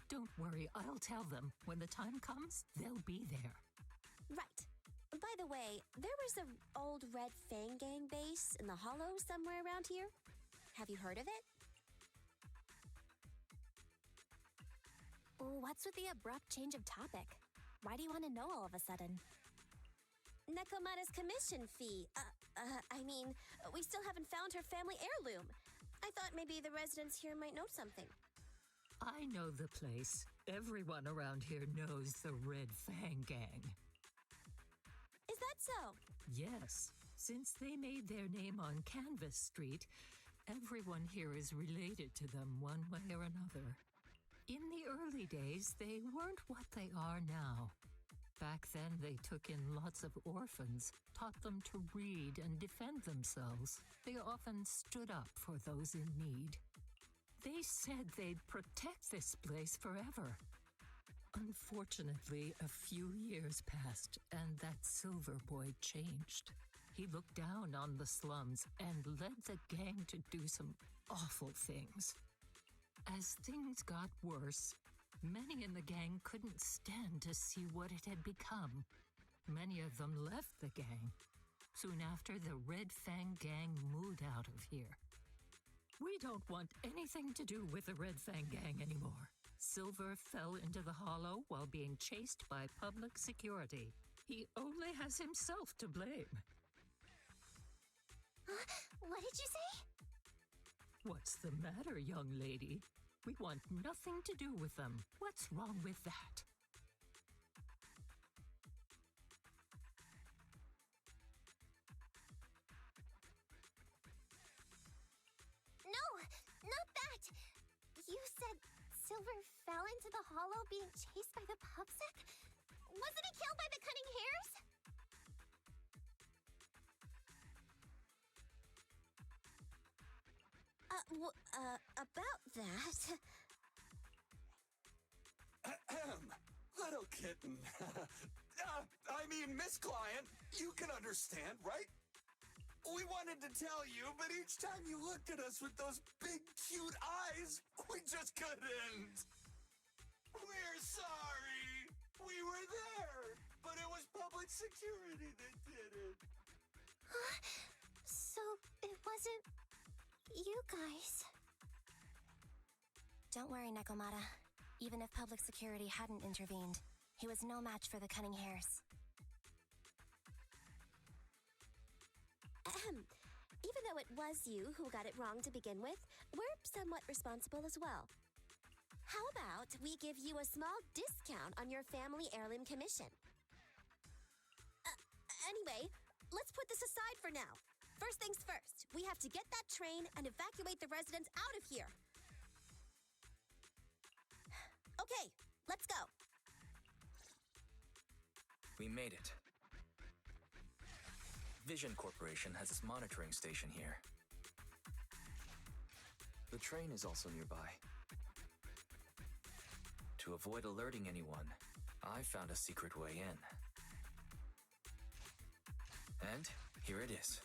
Don't worry, I'll tell them. When the time comes, they'll be there. Right. By the way, there was an old Red Fang Gang base in the hollow somewhere around here. Have you heard of it? What's with the abrupt change of topic? Why do you want to know all of a sudden? Nekomata's commission fee. We still haven't found her family heirloom. I thought maybe the residents here might know something. I know the place. Everyone around here knows the Red Fang Gang. Is that so? Yes. Since they made their name on Canvas Street, everyone here is related to them one way or another. In the early days, they weren't what they are now. Back then, they took in lots of orphans, taught them to read and defend themselves. They often stood up for those in need. They said they'd protect this place forever. Unfortunately, a few years passed, and that Silver Boy changed. He looked down on the slums and led the gang to do some awful things. As things got worse, many in the gang couldn't stand to see what it had become. Many of them left the gang. Soon after, the Red Fang Gang moved out of here. We don't want anything to do with the Red Fang Gang anymore. Silver fell into the hollow while being chased by public security. He only has himself to blame. What did you say? What's the matter, young lady? We want nothing to do with them. What's wrong with that? No, not that. You said Silver fell into the hollow being chased by the pubsec? Wasn't he killed by the cunning hares? About that... Little kitten. Miss Client, you can understand, right? We wanted to tell you, but each time you looked at us with those big, cute eyes, we just couldn't. We're sorry. We were there, but it was public security that did it. So, it wasn't you guys. Don't worry, Nekomata. Even if public security hadn't intervened, he was no match for the cunning hares. Even though it was you who got it wrong to begin with, we're somewhat responsible as well. How about we give you a small discount on your family heirloom commission? Anyway, let's put this aside for now. First things first, we have to get that train and evacuate the residents out of here. Okay, let's go. We made it. Vision Corporation has its monitoring station here. The train is also nearby. To avoid alerting anyone, I found a secret way in. And here it is.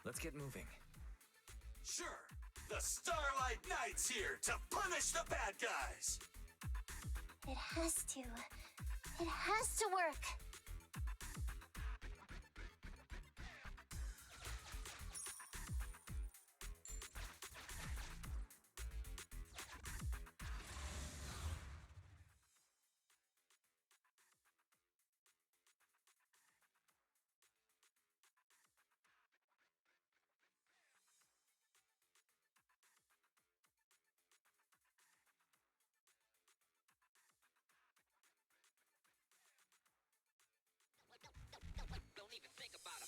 Let's get moving. Sure. The Starlight Knight's here to punish the bad guys. It has to. It has to work. Don't even think about it.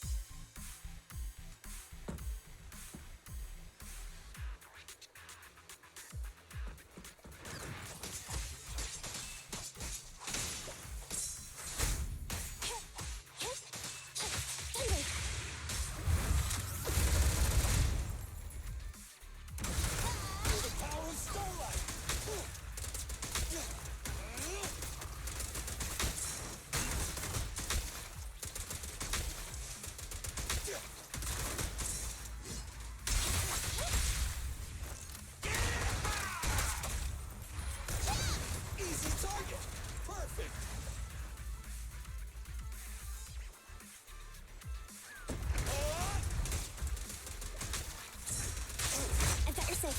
Feel the power of Starlight. Easy target. Perfect. I've got your six.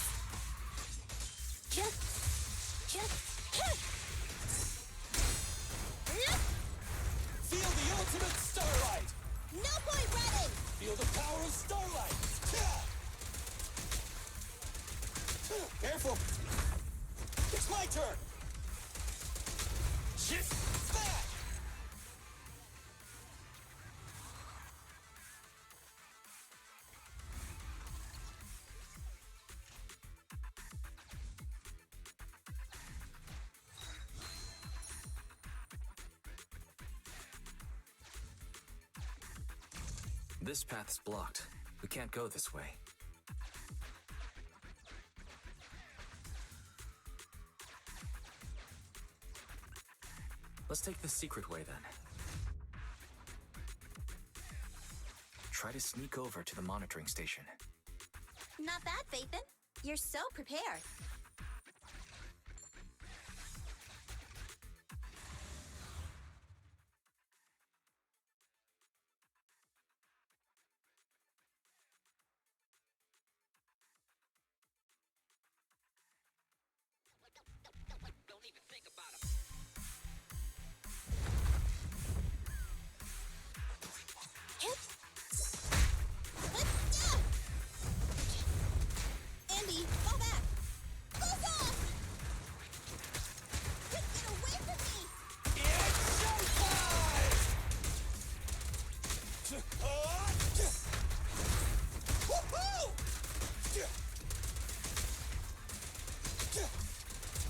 Feel the ultimate Starlight. No point running! Feel the power of Starlight. Careful. It's my turn. Shit. Back. This path's blocked. We can't go this way. Let's take the secret way then. Try to sneak over to the monitoring station. Not bad, Phaethon. You're so prepared. Don't even think about it. Andy, fall back! Close off! Get away from me! It's showtime! Woohoo!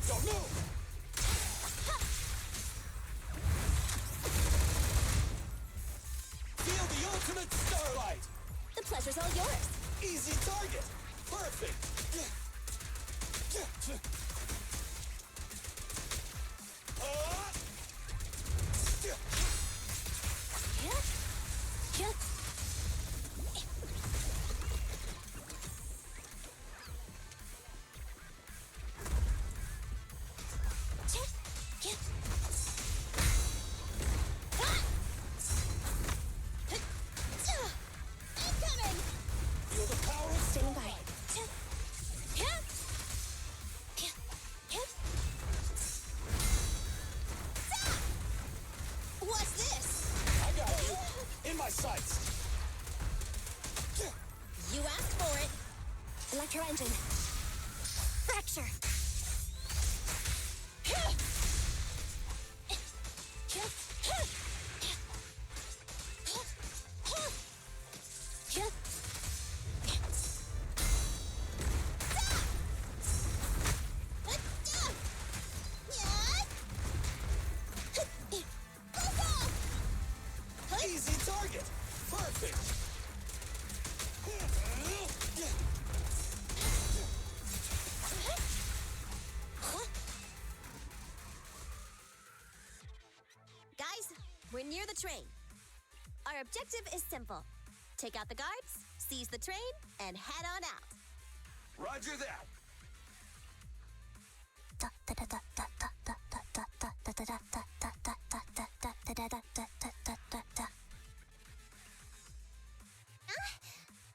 Don't move! Feel the ultimate Starlight! The pleasure's all yours. Easy target! Perfect! Incoming! Feel the power of Standing by. What's this? I got you! In my sights! You asked for it. Electro engine. Fracture. Easy target! Perfect! Guys, we're near the train. Our objective is simple. Take out the guards, seize the train and head on out. Roger that.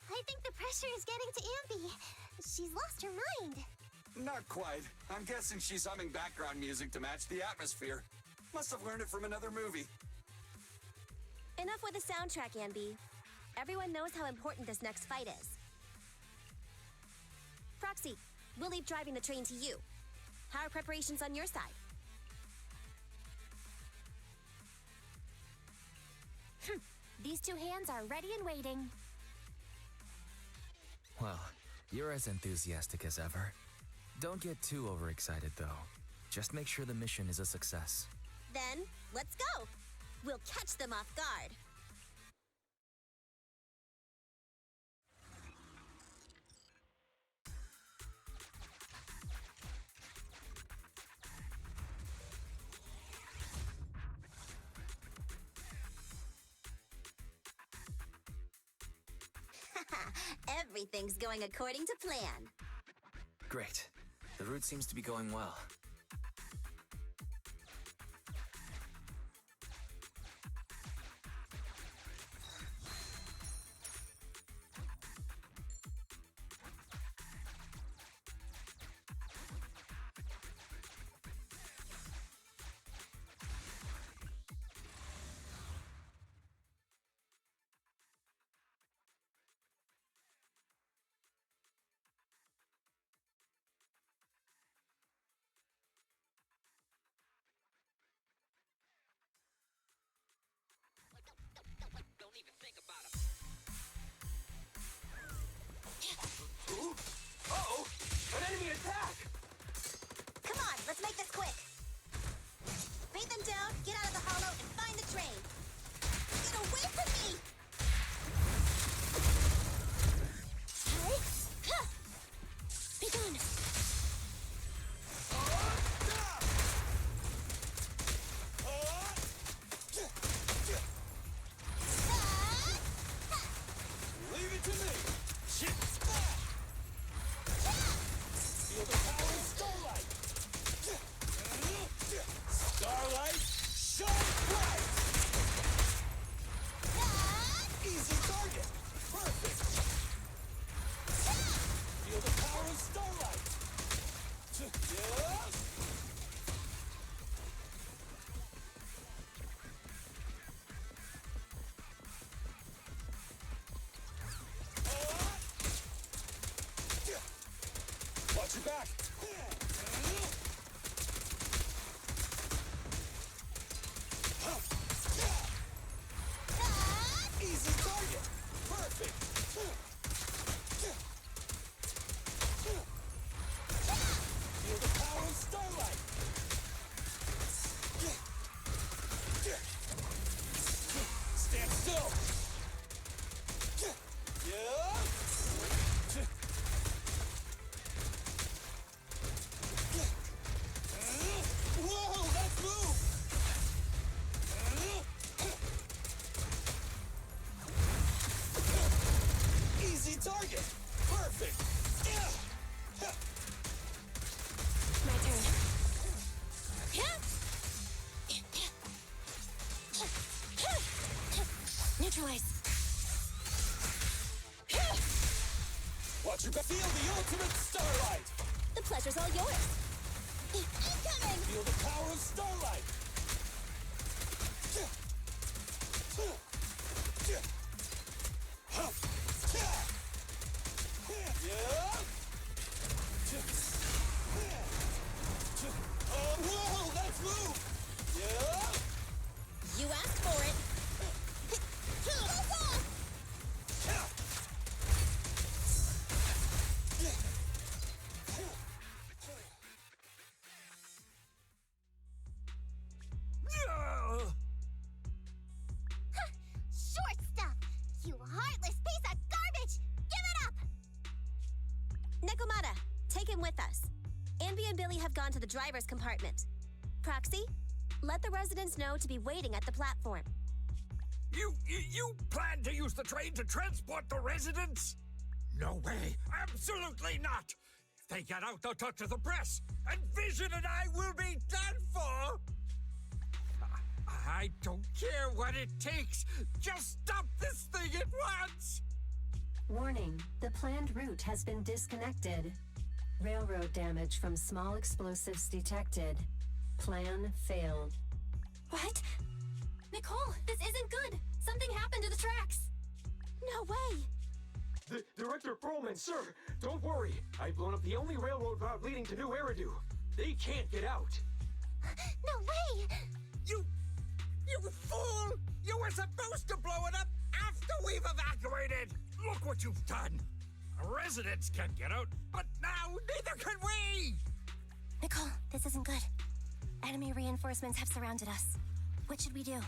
I think the pressure is getting to Ambi. She's lost her mind. Not quite. I'm guessing she's humming background music to match the atmosphere. Must have learned it from another movie. Enough with the soundtrack, Anby. Everyone knows how important this next fight is. Proxy, we'll leave driving the train to you. How are preparations on your side? These two hands are ready and waiting. Well, you're as enthusiastic as ever. Don't get too overexcited, though. Just make sure the mission is a success. Then, let's go! We'll catch them off guard. Everything's going according to plan. Great. The route seems to be going well. Don't even think about it. Uh-oh! An enemy attack! Come on, let's make this quick. Beat them down, get out of the hollow, and find the train. Get away from me! Be gone! Leave it to me. Shit. Feel the power of Starlight. Starlight, shine bright. Easy target. Perfect. Feel the power of Starlight. Watch your back. Easy target. Perfect. Feel the power of Starlight. Stand still. Whoa, let's move! Easy target. Perfect. My turn. Neutralize. Watch your back. Feel the ultimate Starlight. The pleasure's all yours. Incoming! Feel the power of Starlight. Whoa, let's move. You asked for it. Short stuff! You heartless piece of garbage! Give it up! Nekomata, take him with us. Anby and Billy have gone to the driver's compartment. Proxy, let the residents know to be waiting at the platform. You plan to use the train to transport the residents? No way. Absolutely not. If they get out, they'll talk to the press, and Vision and I will be done for. I don't care what it takes. Just stop this thing at once. Warning, the planned route has been disconnected. Railroad damage from small explosives detected. Plan failed. What? Nicole, this isn't good! Something happened to the tracks! No way! Director Perlman, sir, don't worry. I've blown up the only railroad route leading to New Eridu. They can't get out. No way! You fool! You were supposed to blow it up after we've evacuated! Look what you've done! Residents can't get out, but now neither can we! Nicole, this isn't good. Enemy reinforcements have surrounded us. What should we do?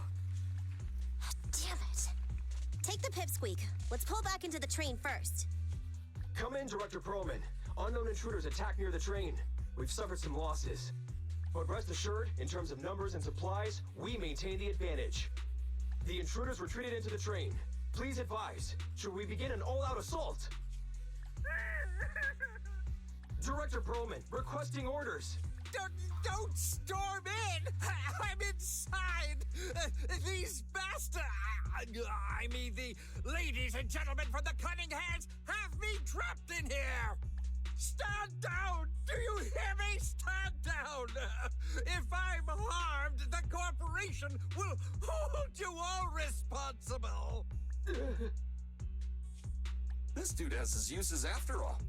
Damn it. Take the pipsqueak. Let's pull back into the train first. Come in, Director Perlman. Unknown intruders attacked near the train. We've suffered some losses. But rest assured, in terms of numbers and supplies, we maintain the advantage. The intruders retreated into the train. Please advise, should we begin an all-out assault? Director Perlman, requesting orders. Don't storm in! I'm inside! These bastards... I mean, the ladies and gentlemen from the Cunning Hands have me trapped in here! Stand down! Do you hear me? Stand down! If I'm harmed, the corporation will hold you all responsible! This dude has his uses after all.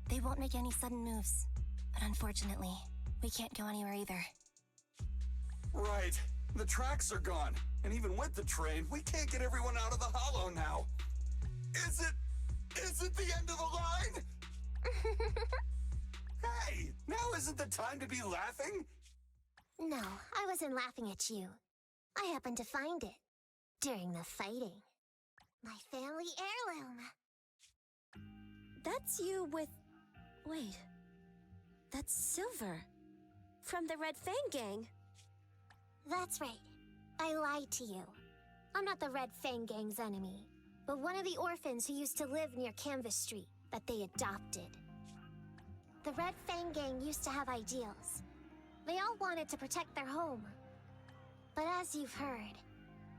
They won't make any sudden moves. But unfortunately, we can't go anywhere either. Right. The tracks are gone. And even with the train, we can't get everyone out of the hollow now. Is it the end of the line? Hey, now isn't the time to be laughing? No, I wasn't laughing at you. I happened to find it. During the fighting. My family heirloom. That's you with... Wait. That's Silver. From the Red Fang Gang. That's right. I lied to you. I'm not the Red Fang Gang's enemy, but one of the orphans who used to live near Canvas Street that they adopted. The Red Fang Gang used to have ideals. They all wanted to protect their home. But as you've heard,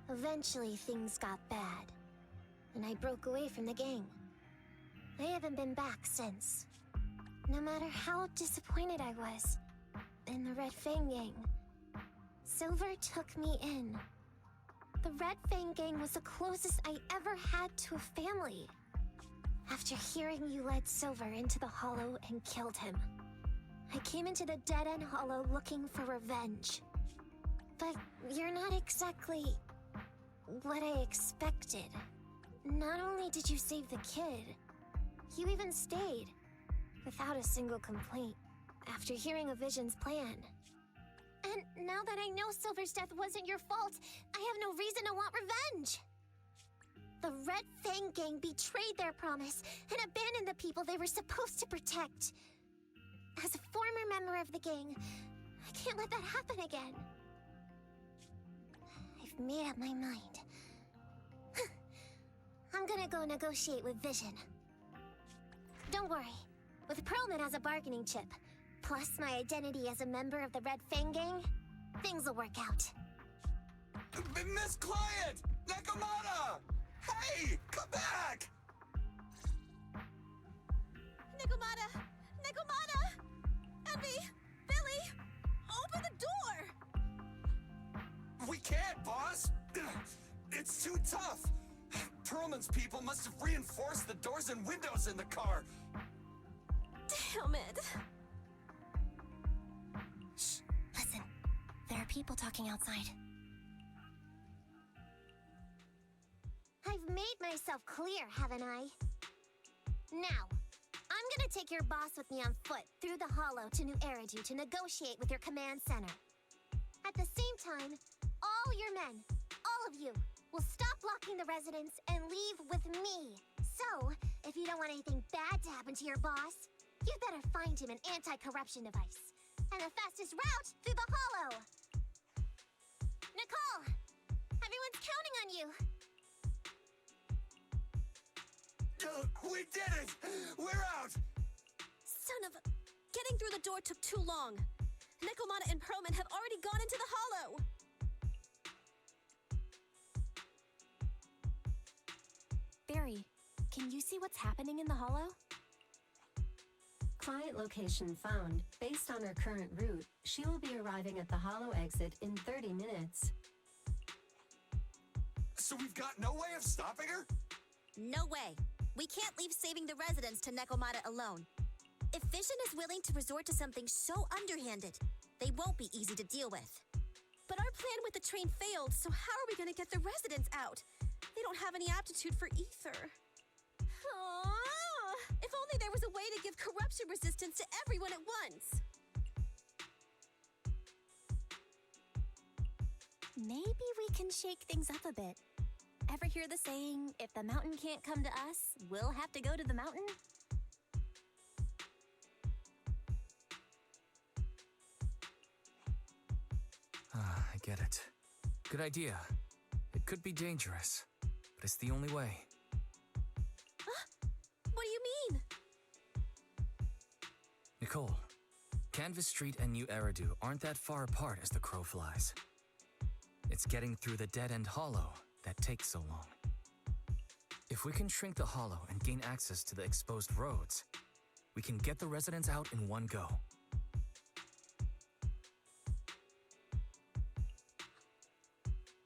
eventually things got bad, and I broke away from the gang. I haven't been back since. No matter how disappointed I was in the Red Fang Gang, Silver took me in. The Red Fang Gang was the closest I ever had to a family. After hearing you led Silver into the Hollow and killed him, I came into the dead-end Hollow looking for revenge. But you're not exactly what I expected. Not only did you save the kid, you even stayed, without a single complaint, after hearing of Vision's plan. And now that I know Silver's death wasn't your fault, I have no reason to want revenge. The Red Fang Gang betrayed their promise and abandoned the people they were supposed to protect. As a former member of the gang, I can't let that happen again. I've made up my mind. I'm gonna go negotiate with Vision. Don't worry. With Perlman as a bargaining chip, plus my identity as a member of the Red Fang Gang, things will work out. Miss Client! Nakamata! Hey! Come back! Nakamata! Nakamata! Envy! Billy! Open the door! We can't, boss! It's too tough! Perlman's people must have reinforced the doors and windows in the car! Damn it! Shh. Listen. There are people talking outside. I've made myself clear, haven't I? Now, I'm gonna take your boss with me on foot through the Hollow to New Eridu to negotiate with your command center. At the same time, all your men, all of you, will stop blocking the residents and leave with me. So, if you don't want anything bad to happen to your boss, you'd better find him an anti-corruption device. And the fastest route through the Hollow. Nicole! Everyone's counting on you. We did it! We're out! Son of a... Getting through the door took too long. Nekomata and Perlman have already gone into the hollow. Barry, can you see what's happening in the hollow? Client location found. Based on her current route, she will be arriving at the hollow exit in 30 minutes. So we've got no way of stopping her? No way. We can't leave saving the residents to Nekomata alone. If Vision is willing to resort to something so underhanded, they won't be easy to deal with. But our plan with the train failed, so how are we going to get the residents out? They don't have any aptitude for ether. Aww. If only there was a way to give corruption resistance to everyone at once. Maybe we can shake things up a bit. Ever hear the saying, if the mountain can't come to us, we'll have to go to the mountain? I get it. Good idea. It could be dangerous, but it's the only way. What do you mean? Nicole, Canvas Street and New Eridu aren't that far apart as the crow flies. It's getting through the dead-end hollow that takes so long. If we can shrink the hollow and gain access to the exposed roads, we can get the residents out in one go.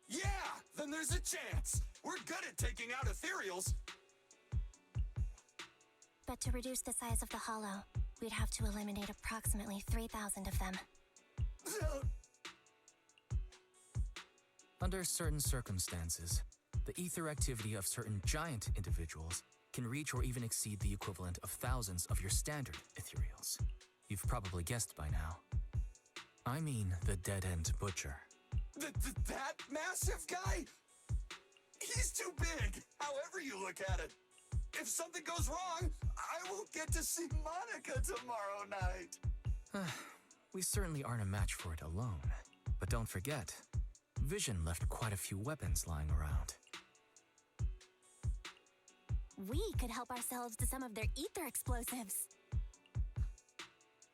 Yeah! Then there's a chance! We're good at taking out ethereals! But to reduce the size of the hollow, we'd have to eliminate approximately 3,000 of them. Under certain circumstances, the ether activity of certain giant individuals can reach or even exceed the equivalent of thousands of your standard ethereals. You've probably guessed by now. I mean the dead-end butcher. That massive guy? He's too big, however you look at it. If something goes wrong, I won't get to see Monica tomorrow night. We certainly aren't a match for it alone. But don't forget, Vision left quite a few weapons lying around. We could help ourselves to some of their ether explosives.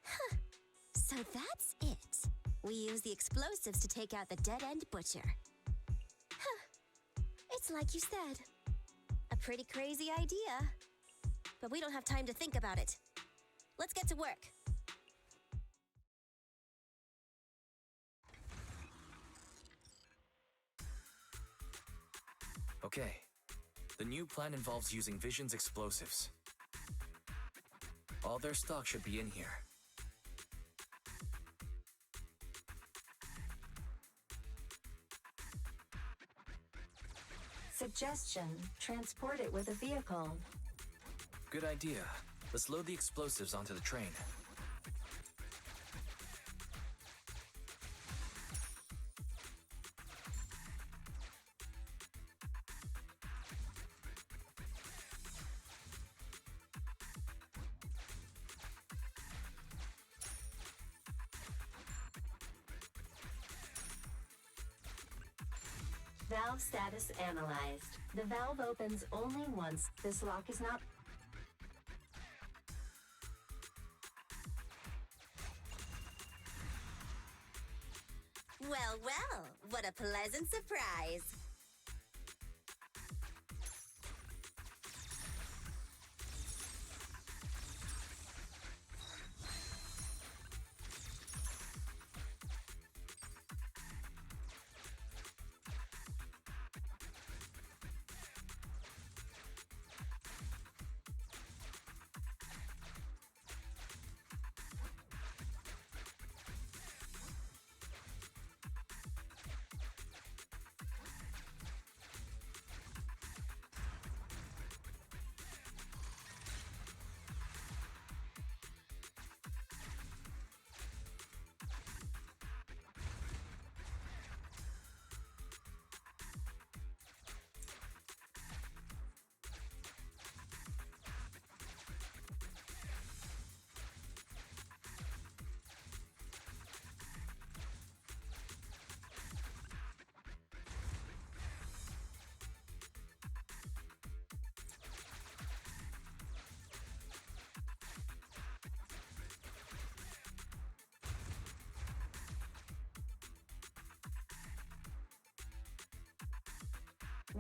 Huh. So that's it. We use the explosives to take out the dead-end butcher. Huh. It's like you said. A pretty crazy idea. But we don't have time to think about it. Let's get to work. Okay. The new plan involves using Vision's explosives. All their stock should be in here. Suggestion: transport it with a vehicle. Good idea. Let's load the explosives onto the train. Valve status analyzed. The valve opens only once. This lock is not... Well, well, what a pleasant surprise.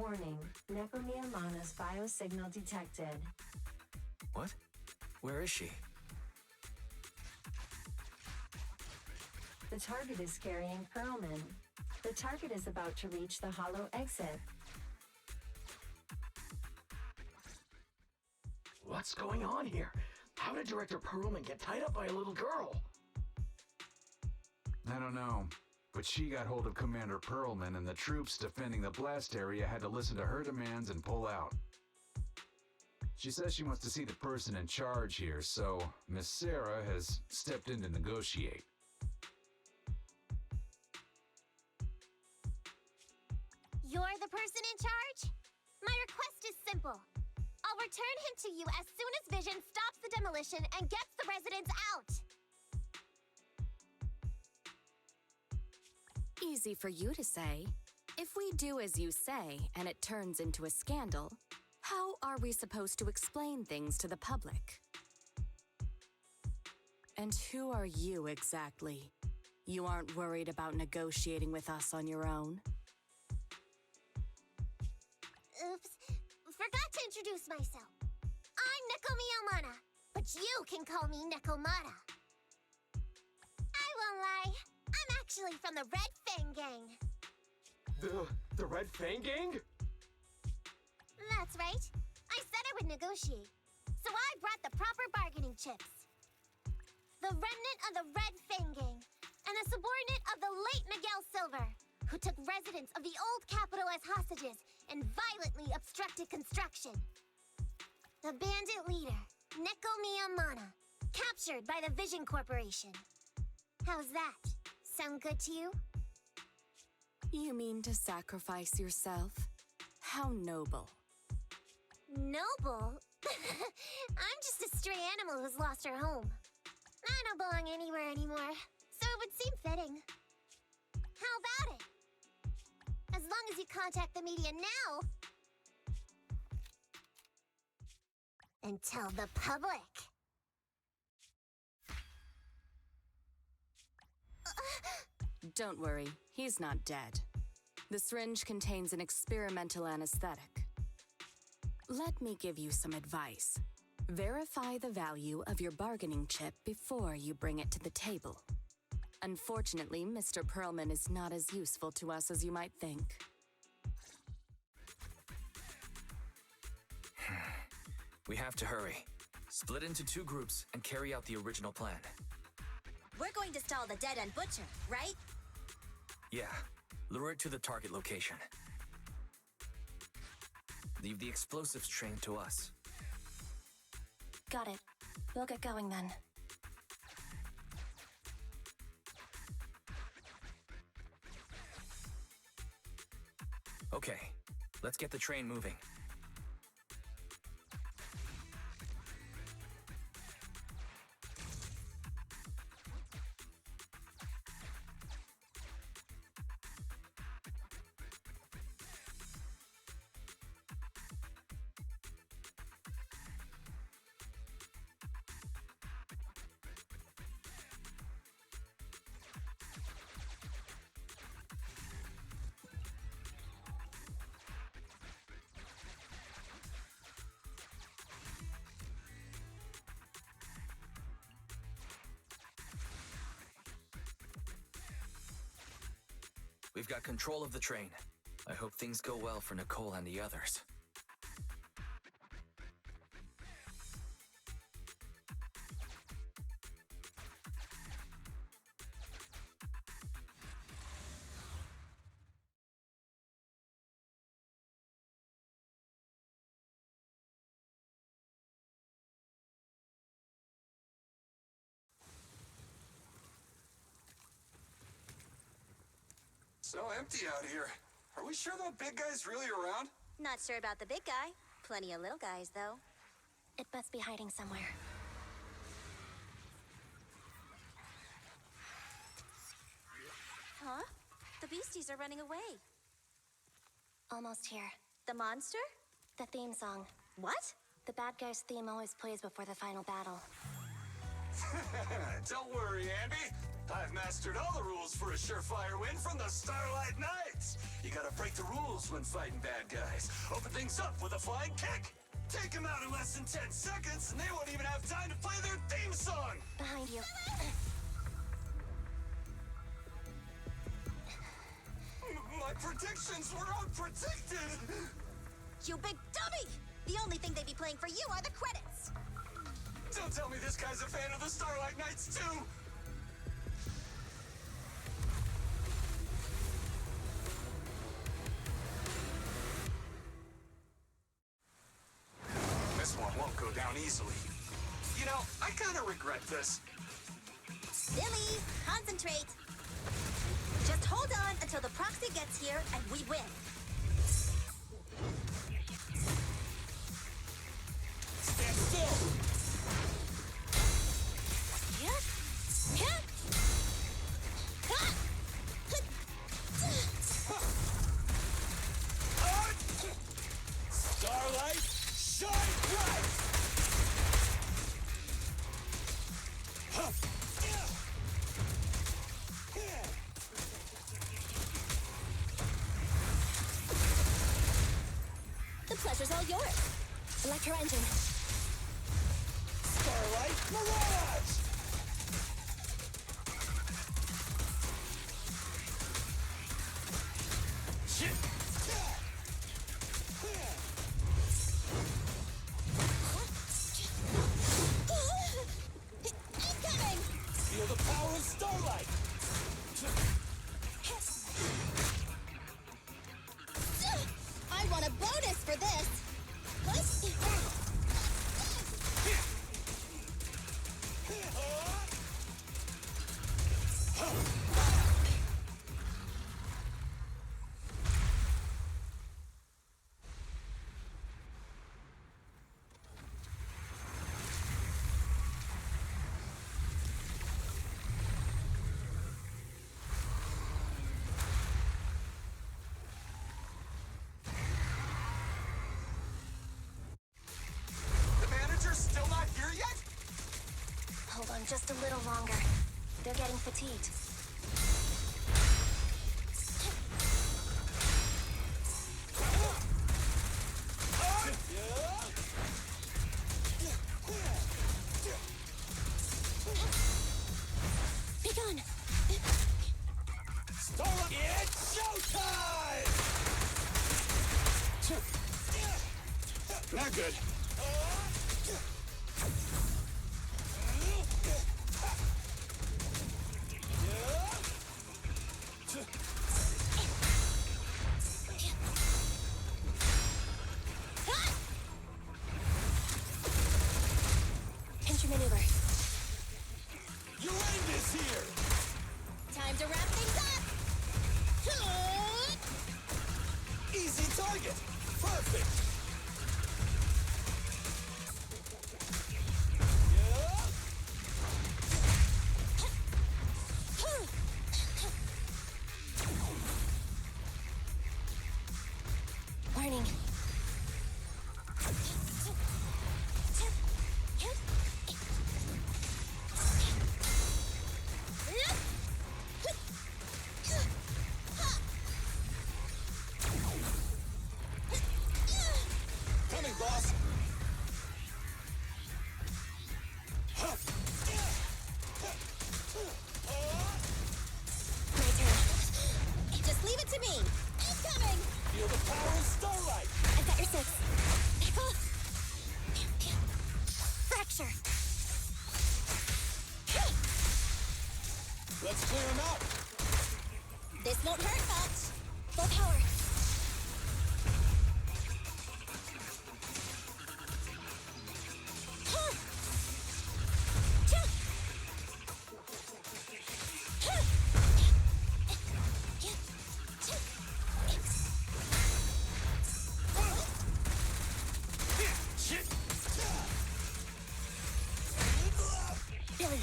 Warning, Nekomiyamana's biosignal detected. What? Where is she? The target is carrying Perlman. The target is about to reach the hollow exit. What's going on here? How did Director Perlman get tied up by a little girl? I don't know, but she got hold of Commander Perlman, and the troops defending the blast area had to listen to her demands and pull out. She says she wants to see the person in charge here, so Miss Sarah has stepped in to negotiate. You're the person in charge? My request is simple. I'll return him to you as soon as Vision stops the demolition and gets the residents out. Easy for you to say. If we do as you say and it turns into a scandal, how are we supposed to explain things to the public? And who are you exactly? You aren't worried about negotiating with us on your own? Oops. Forgot to introduce myself. I'm Nekomiyamana, but you can call me Nekomata. I won't lie. I'm actually from the Red Fang Gang. The Red Fang Gang? That's right. I said I would negotiate, so I brought the proper bargaining chips. The remnant of the Red Fang Gang, and the subordinate of the late Miguel Silver, who took residents of the old capital as hostages and violently obstructed construction. The bandit leader, Nekomiyamana, captured by the Vision Corporation. How's that? Sound good to you? You mean to sacrifice yourself? How noble. Noble? I'm just a stray animal who's lost her home. I don't belong anywhere anymore, so it would seem fitting. How about it? As long as you contact the media now and tell the public. Don't worry, he's not dead. The syringe contains an experimental anesthetic. Let me give you some advice. Verify the value of your bargaining chip before you bring it to the table. Unfortunately, Mr. Perlman is not as useful to us as you might think. We have to hurry. Split into 2 groups and carry out the original plan. We're going to stall the dead-end butcher, right? Yeah. Lure it to the target location. Leave the explosives train to us. Got it. We'll get going then. Okay, let's get the train moving. We've got control of the train. I hope things go well for Nicole and the others. So empty out here. Are we sure that big guy's really around? Not sure about the big guy. Plenty of little guys, though. It must be hiding somewhere. Huh? The beasties are running away. Almost here. The monster? The theme song. What? The bad guy's theme always plays before the final battle. Don't worry, Andy. I've mastered all the rules for a surefire win from the Starlight Knights. You gotta break the rules when fighting bad guys. Open things up with a flying kick. Take them out in less than 10 seconds, and they won't even have time to play their theme song. Behind you. My predictions were unpredicted. You big dummy! The only thing they'd be playing for you are the credits. Don't tell me this guy's a fan of the Starlight Knights, too. This one won't go down easily. You know, I kind of regret this. Silly, concentrate. Just hold on until the proxy gets here and we win. Stand still! Starlight, shine bright! The pleasure's all yours. Electro engine. Starlight, mirage! Shit! Incoming! Feel the power of Starlight! I want a bonus for this. Still not here yet? Hold on just a little longer. They're getting fatigued. Be gone. Starlight, it's showtime! Not good. Pinch your maneuver. Your end is here! Time to wrap things up! Easy target! Perfect! Warning. Coming, boss! My turn. Just leave it to me. Incoming! Feel the power of Starlight! I've got your six. Pickle. Fracture. Let's clear him out! This won't hurt much. Full power. Billy.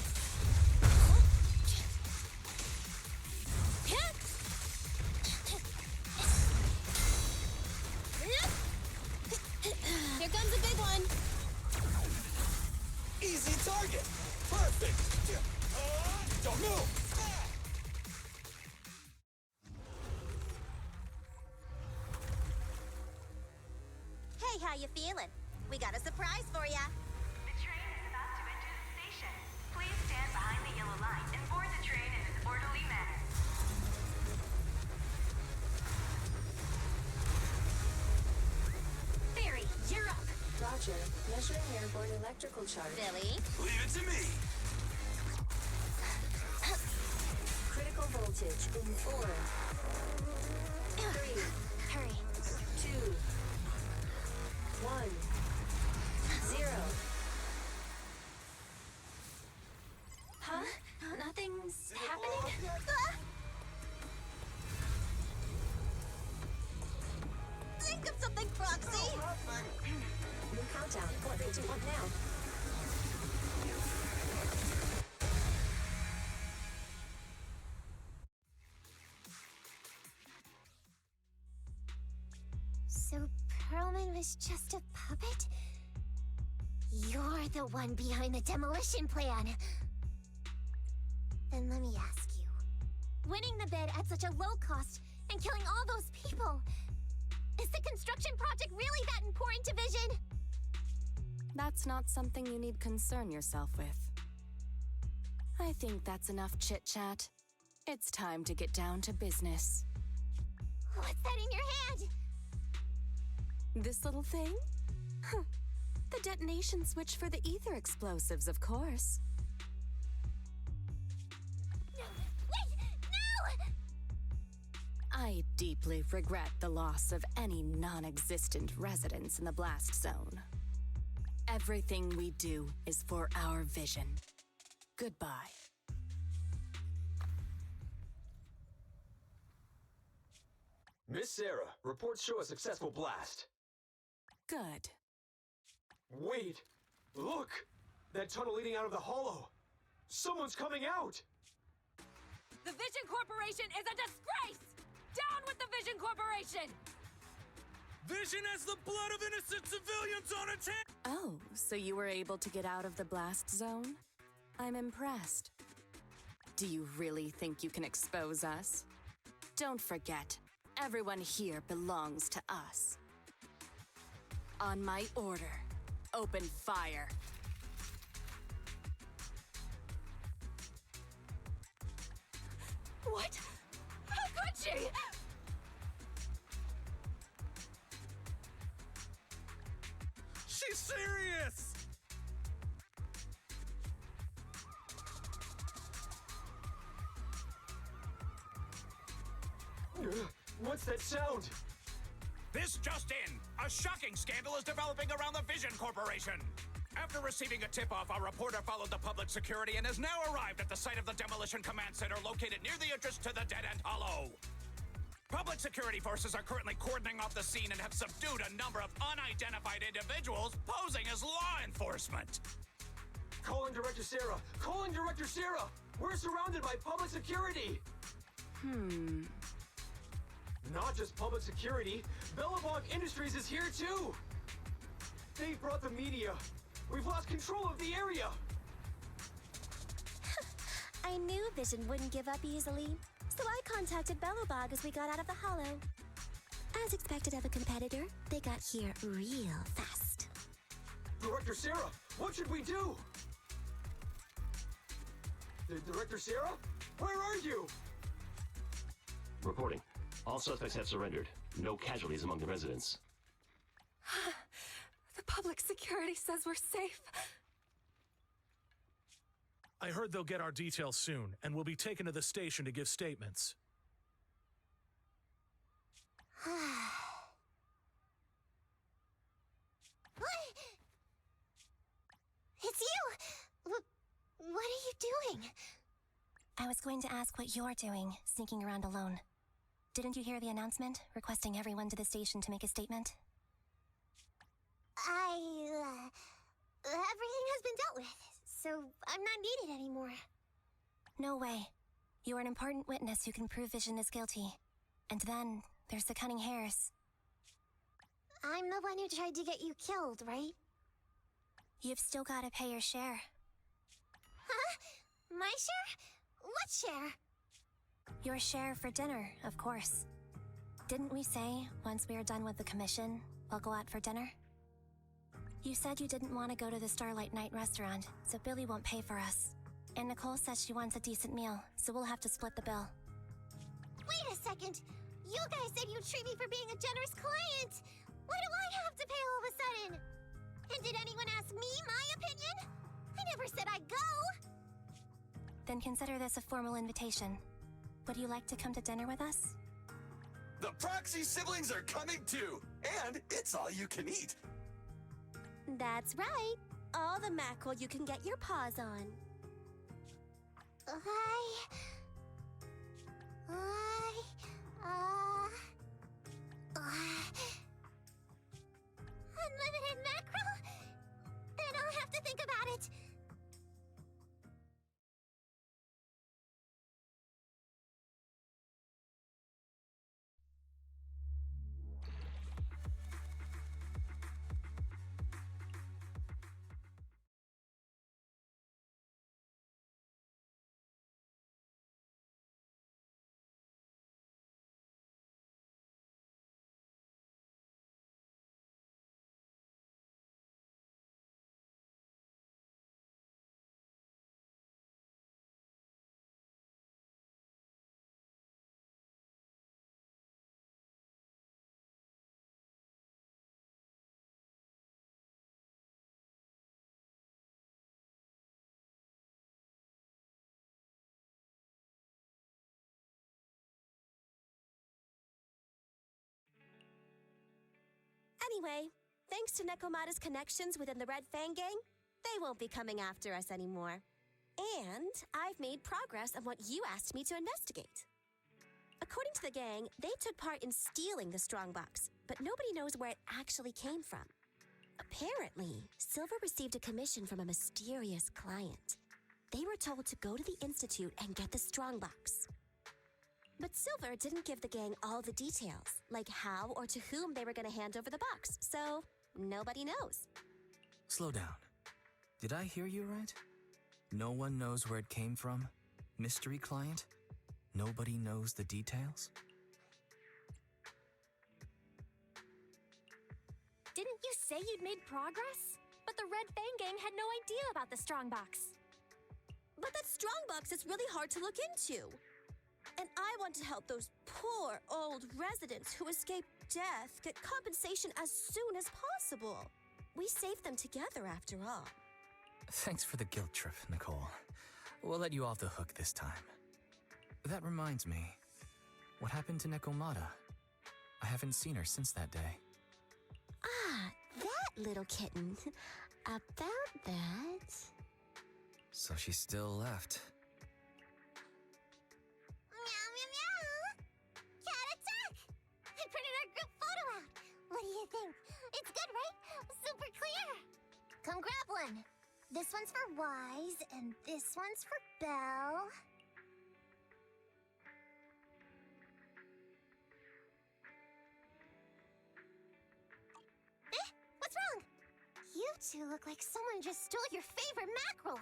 Here comes a big one. Easy target! Perfect! Don't move! you feeling? We got a surprise for ya. The train is about to enter the station. Please stand behind the yellow line and board the train in an orderly manner. Barry, you're up. Roger, measuring airborne electrical charge. Billy? Leave it to me. Critical voltage in 4, 3, Hurry. 2, 1, 0. Huh? Nothing's happening? Think of something, Proxy! New countdown. 4, 3, 2, 1, now. So Perlman was just a puppet? You're the one behind the demolition plan. Then let me ask you. Winning the bid at such a low cost and killing all those people, is the construction project really that important to Vision? That's not something you need concern yourself with. I think that's enough chit-chat. It's time to get down to business. What's that in your hand? This little thing? Huh. The detonation switch for the ether explosives, of course. Wait! No! I deeply regret the loss of any non-existent residents in the blast zone. Everything we do is for our vision. Goodbye. Miss Sarah, reports show a successful blast. Good. Wait! Look! That tunnel leading out of the hollow! Someone's coming out! The Vision Corporation is a disgrace! Down with the Vision Corporation! Vision has the blood of innocent civilians on its hands! Oh, so you were able to get out of the blast zone? I'm impressed. Do you really think you can expose us? Don't forget, everyone here belongs to us. On my order, open fire. What? How could she? She's serious! What's that sound? This just in! A shocking scandal is developing around the Vision Corporation! After receiving a tip-off, our reporter followed the public security and has now arrived at the site of the Demolition Command Center located near the entrance to the Dead-End Hollow. Public security forces are currently cordoning off the scene and have subdued a number of unidentified individuals posing as law enforcement. Calling Director Sarah! Calling Director Sarah! We're surrounded by public security! Not just public security, Bellabog Industries is here too! They brought the media. We've lost control of the area! I knew Vision wouldn't give up easily, so I contacted Bellabog as we got out of the hollow. As expected of a competitor, they got here real fast. Director Sarah, what should we do? Director Sarah? Where are you? Reporting. All suspects have surrendered. No casualties among the residents. The public security says we're safe. I heard they'll get our details soon, and we'll be taken to the station to give statements. What? It's you! What are you doing? I was going to ask what you're doing, sneaking around alone. Didn't you hear the announcement, requesting everyone to the station to make a statement? Everything has been dealt with, so I'm not needed anymore. No way. You're an important witness who can prove Vision is guilty. And then, there's the Cunning Hares. I'm the one who tried to get you killed, right? You've still gotta pay your share. Huh? My share? What share? Your share for dinner, of course. Didn't we say, once we are done with the commission, we'll go out for dinner? You said you didn't want to go to the Starlight Night restaurant, so Billy won't pay for us. And Nicole says she wants a decent meal, so we'll have to split the bill. Wait a second! You guys said you'd treat me for being a generous client! Why do I have to pay all of a sudden? And did anyone ask me my opinion? I never said I'd go! Then consider this a formal invitation. Would you like to come to dinner with us? The Proxy siblings are coming too! And it's all you can eat! That's right. All the mackerel you can get your paws on. Unlimited mackerel? Then I'll have to think about it. Anyway, thanks to Nekomata's connections within the Red Fang Gang, they won't be coming after us anymore. And I've made progress on what you asked me to investigate. According to the gang, they took part in stealing the strongbox, but nobody knows where it actually came from. Apparently, Silver received a commission from a mysterious client. They were told to go to the Institute and get the strongbox. But Silver didn't give the gang all the details, like how or to whom they were going to hand over the box, so nobody knows. Slow down. Did I hear you right? No one knows where it came from? Mystery client? Nobody knows the details? Didn't you say you'd made progress? But the Red Fang Gang had no idea about the strongbox. But that strongbox is really hard to look into. And I want to help those poor old residents who escaped death get compensation as soon as possible. We saved them together after all. Thanks for the guilt trip, Nicole. We'll let you off the hook this time. That reminds me, what happened to Nekomata? I haven't seen her since that day. Ah, that little kitten. About that... So she still left. Meow, meow, meow! Cat attack! I printed our group photo out. What do you think? It's good, right? Super clear. Come grab one. This one's for Wise, and this one's for Belle. What's wrong? You two look like someone just stole your favorite mackerel.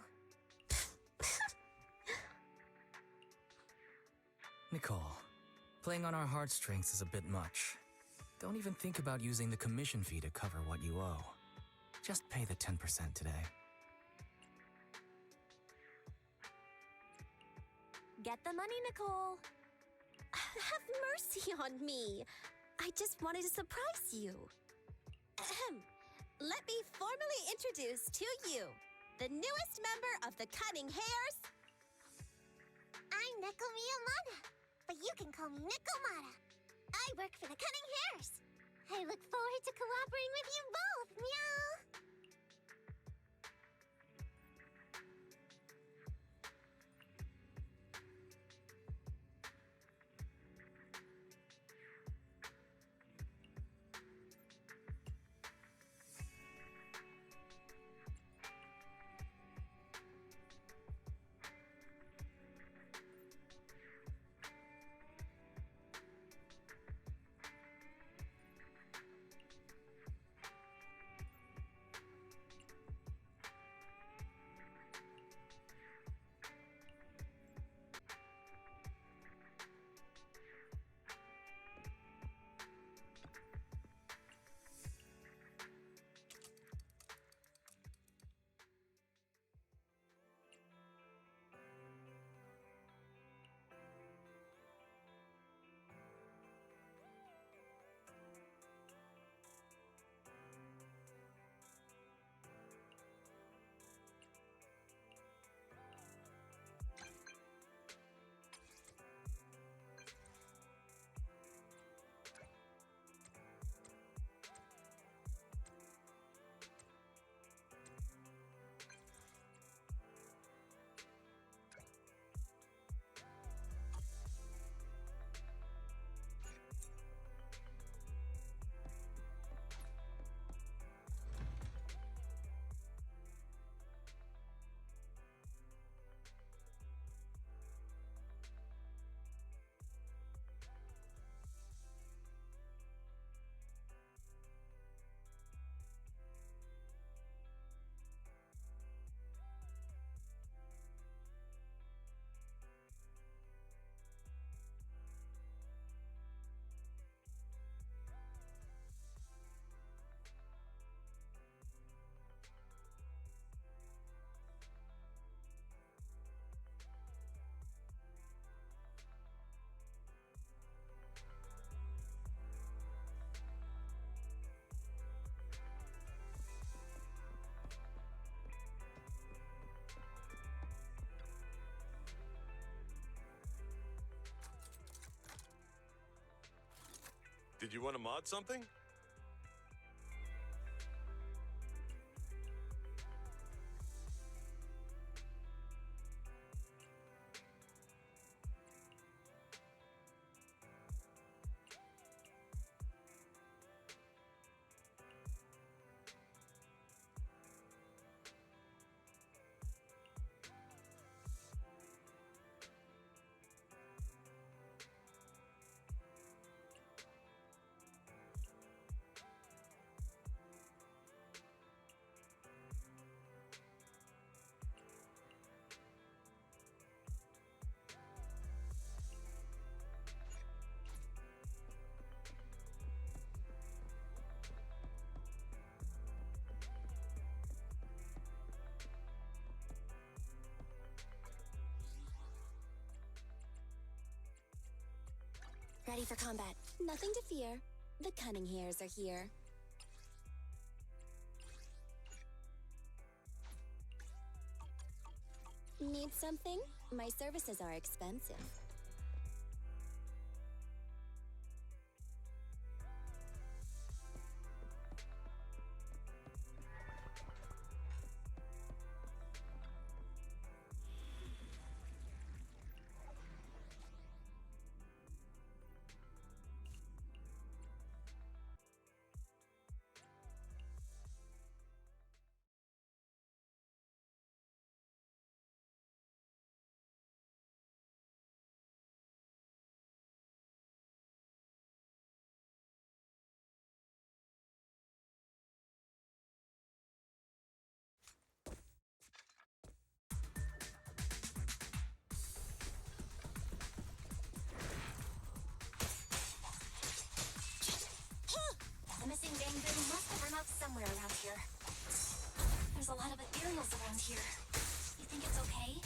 Nicole, playing on our heartstrings is a bit much. Don't even think about using the commission fee to cover what you owe. Just pay the 10% today. Get the money, Nicole. Have mercy on me. I just wanted to surprise you. Ahem. Let me formally introduce to you the newest member of the Cunning Hares. I'm Neko Miyamada, but you can call me Nekomata. I work for the Cunning Hares. I look forward to cooperating with you both, meow. Did you want to mod something? Ready for combat. Nothing to fear. The cunning hairs are here. Need something? My services are expensive. The missing bamboo must have run off somewhere around here. There's a lot of ethereals around here. You think it's okay?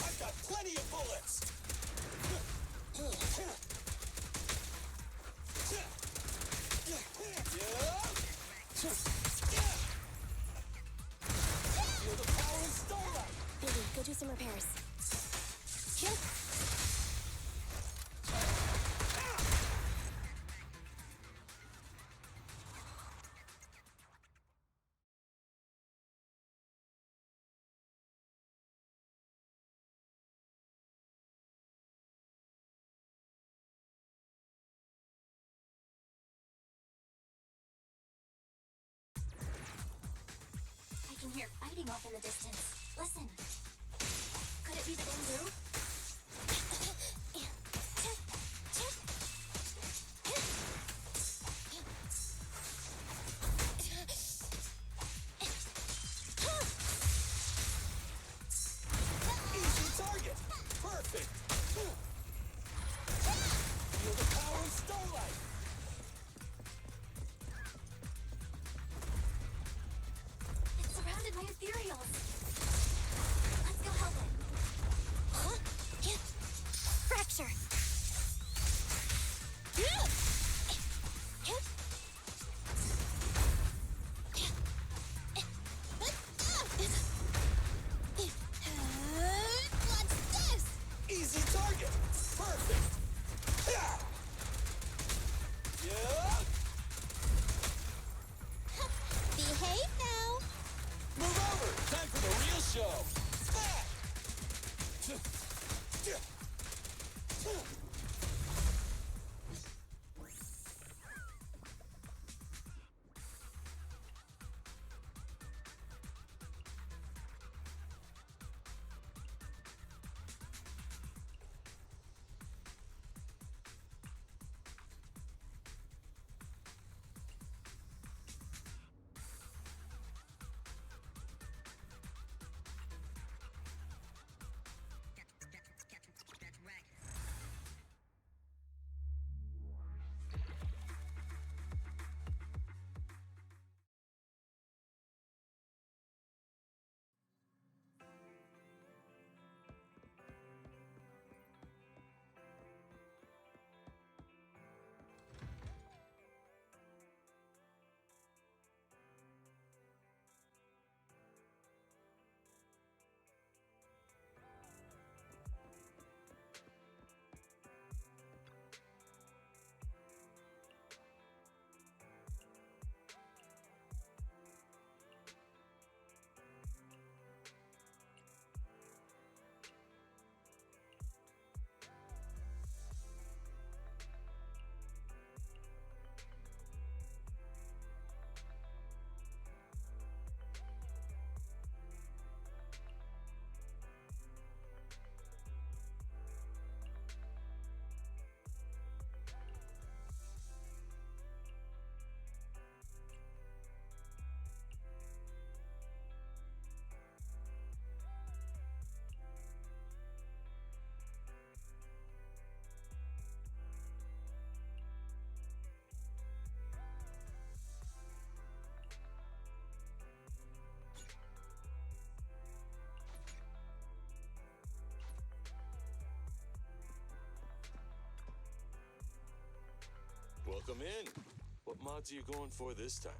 I've got plenty of bullets! Feel the power of starlight! Baby, go do some repairs. Here. I can hear fighting off in the distance. Listen. Could it be the bamboo? Easy target! Perfect! Feel the power of starlight! It's surrounded by ethereals. Let's go help it. Huh? Fracture. What's this? Easy target! Perfect! Yeah! Behave now. Move over! Time for the real show! Smack! Welcome in. What mods are you going for this time?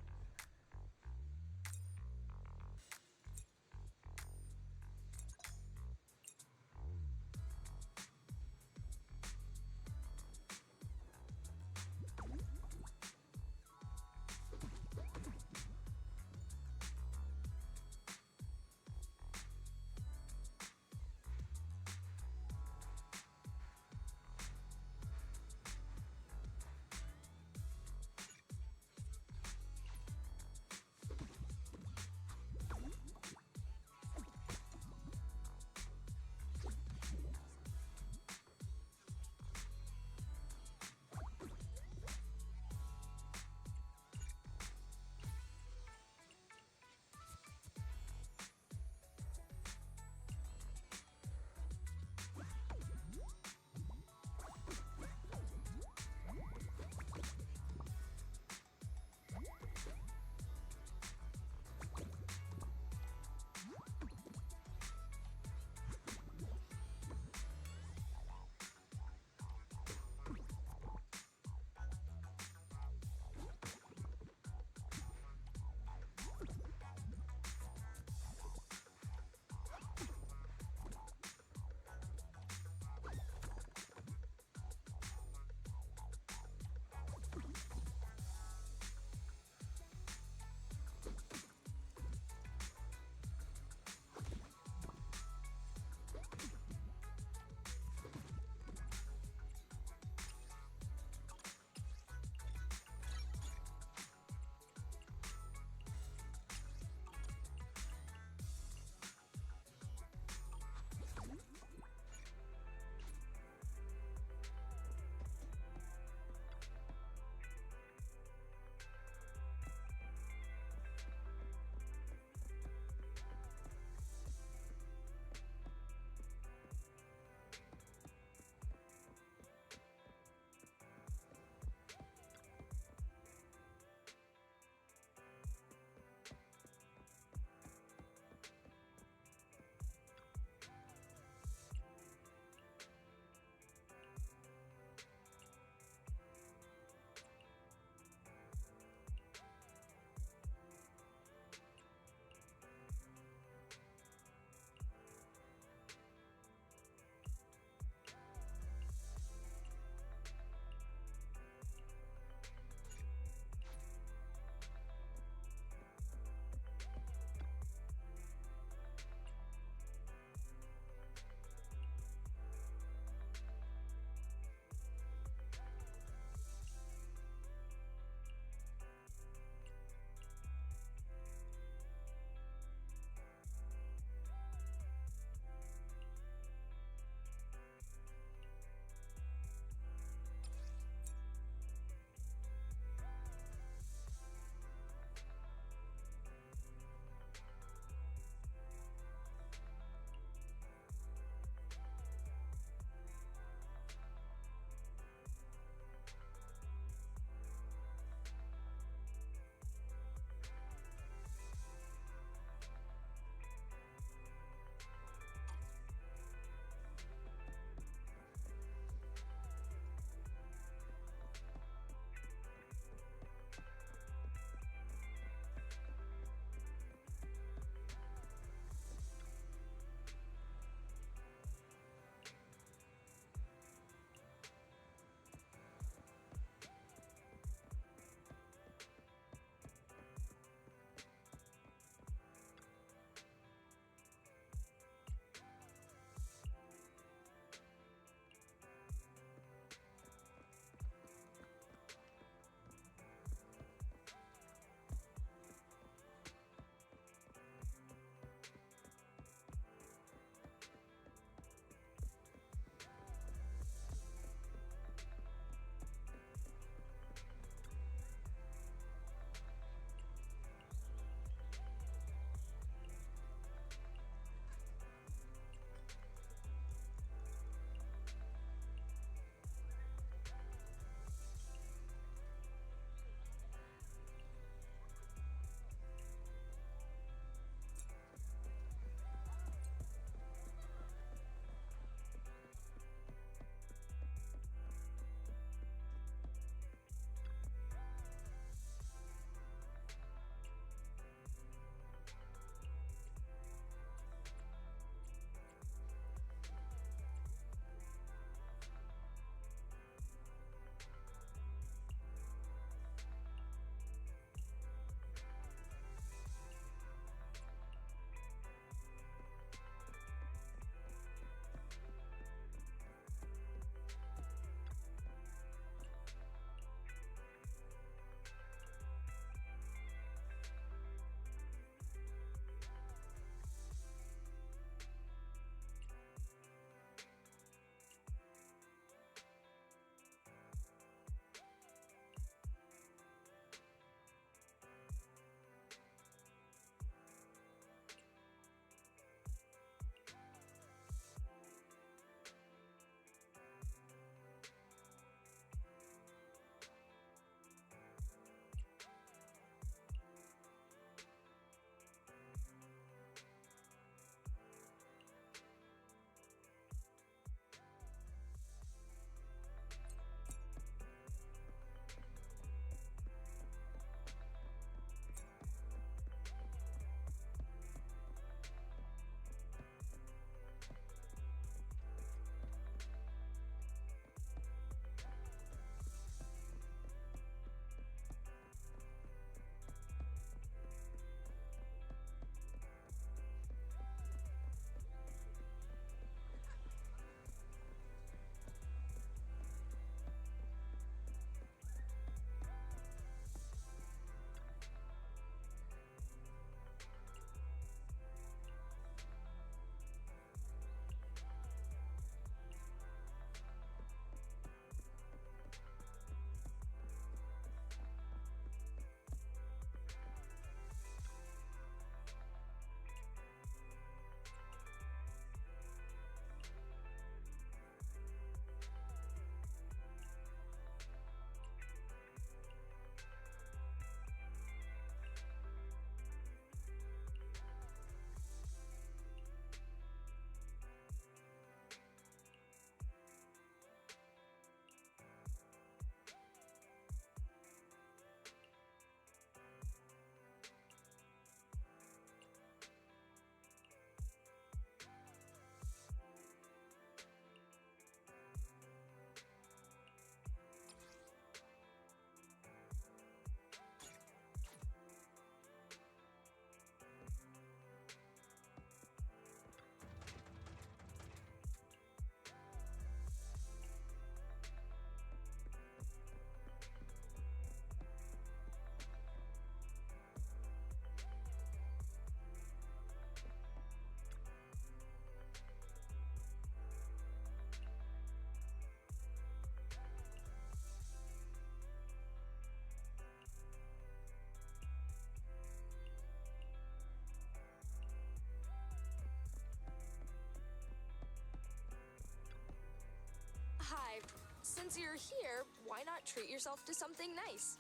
Since you're here, why not treat yourself to something nice?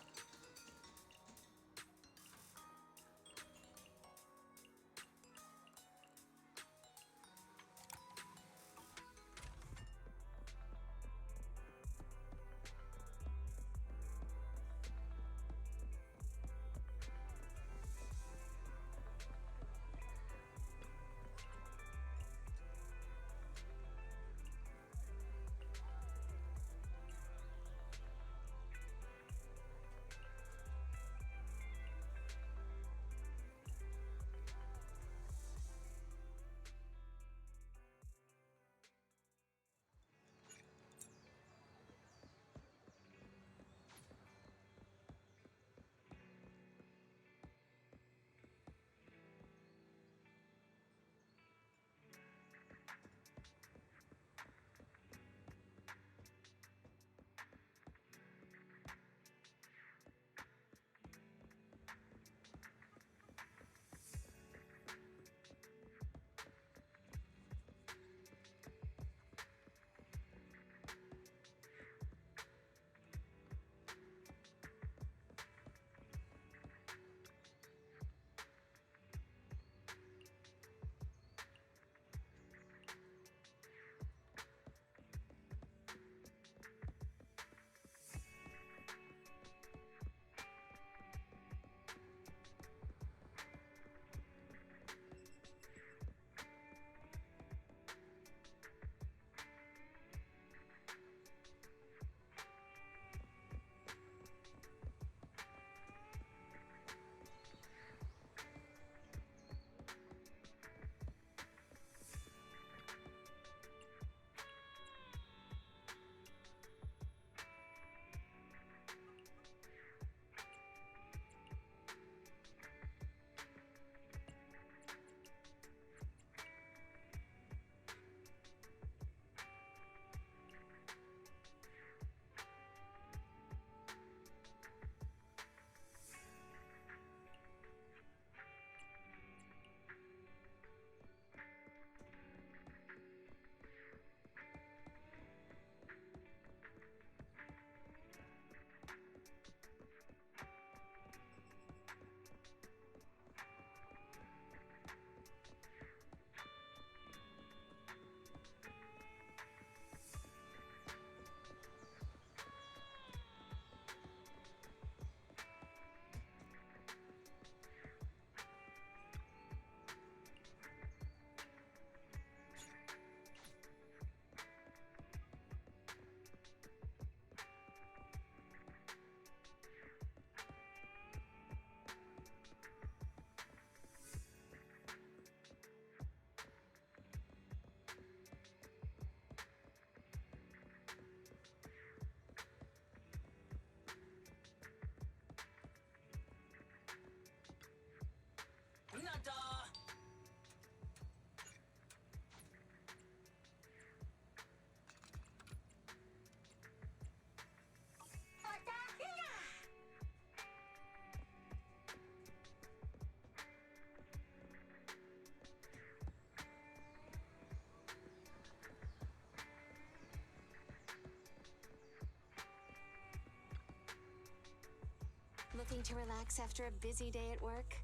Looking to relax after a busy day at work?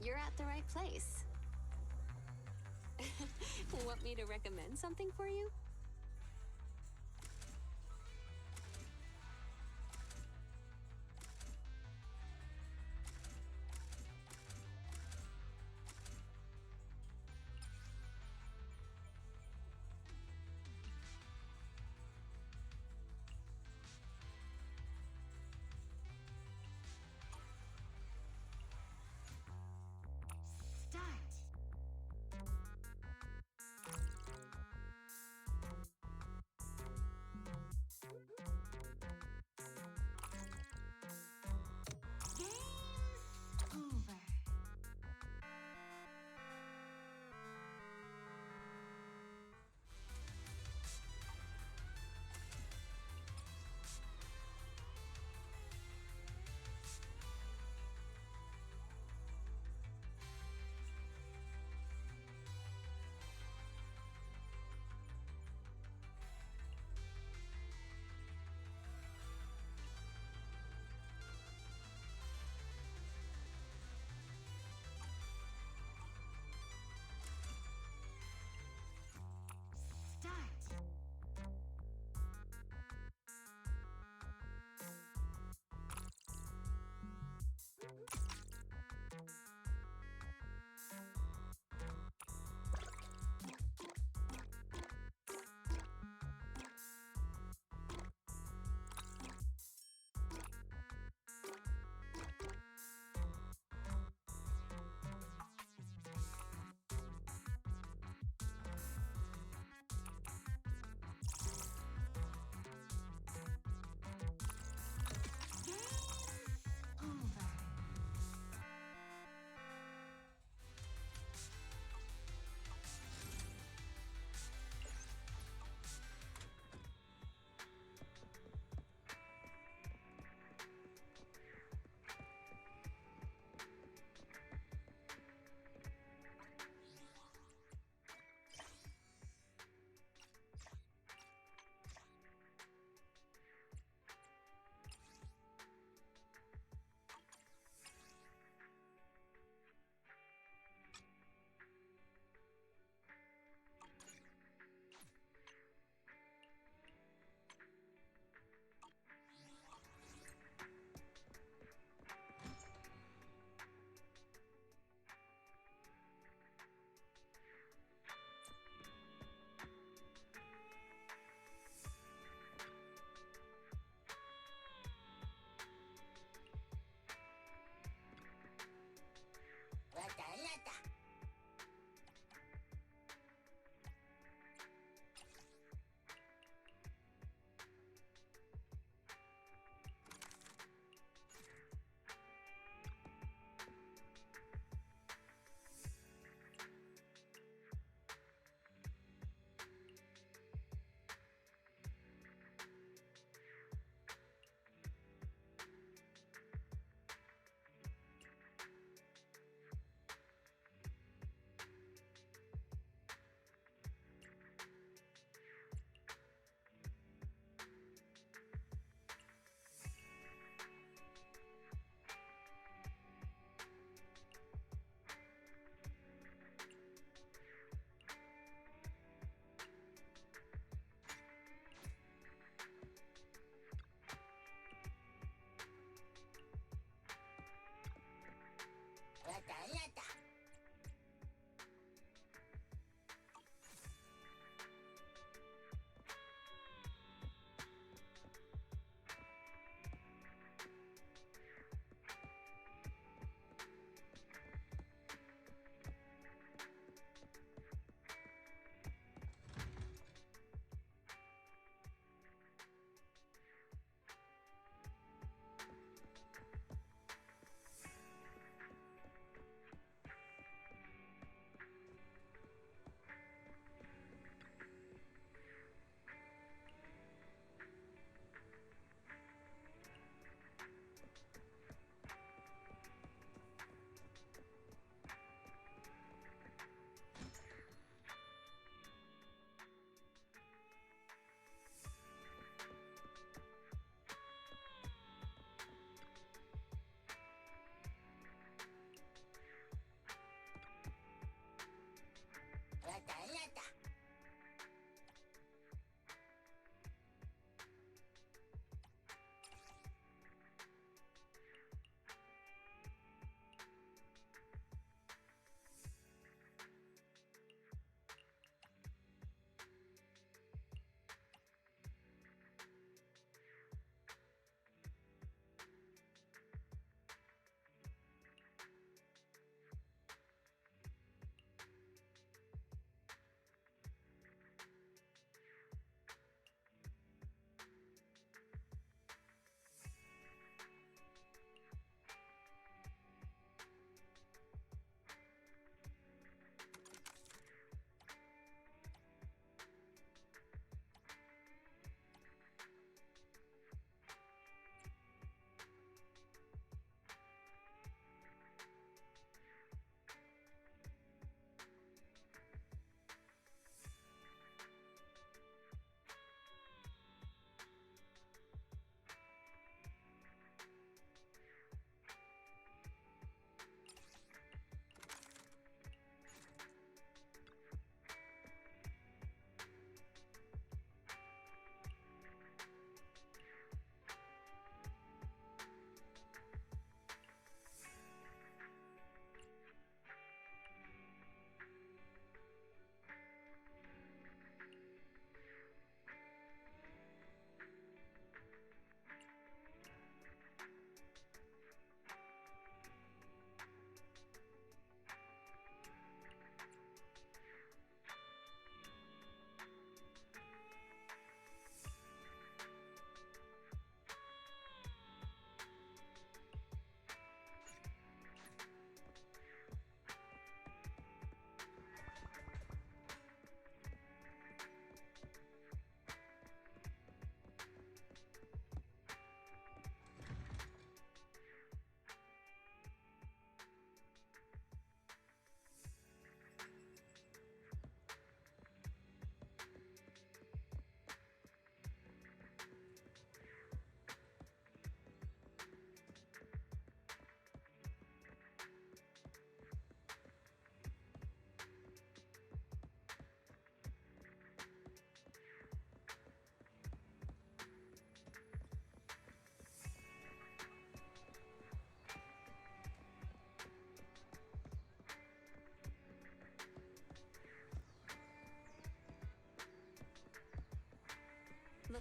You're at the right place. Want me to recommend something for you?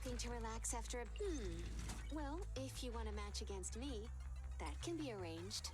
looking to relax after a... Well, if you want a match against me, that can be arranged.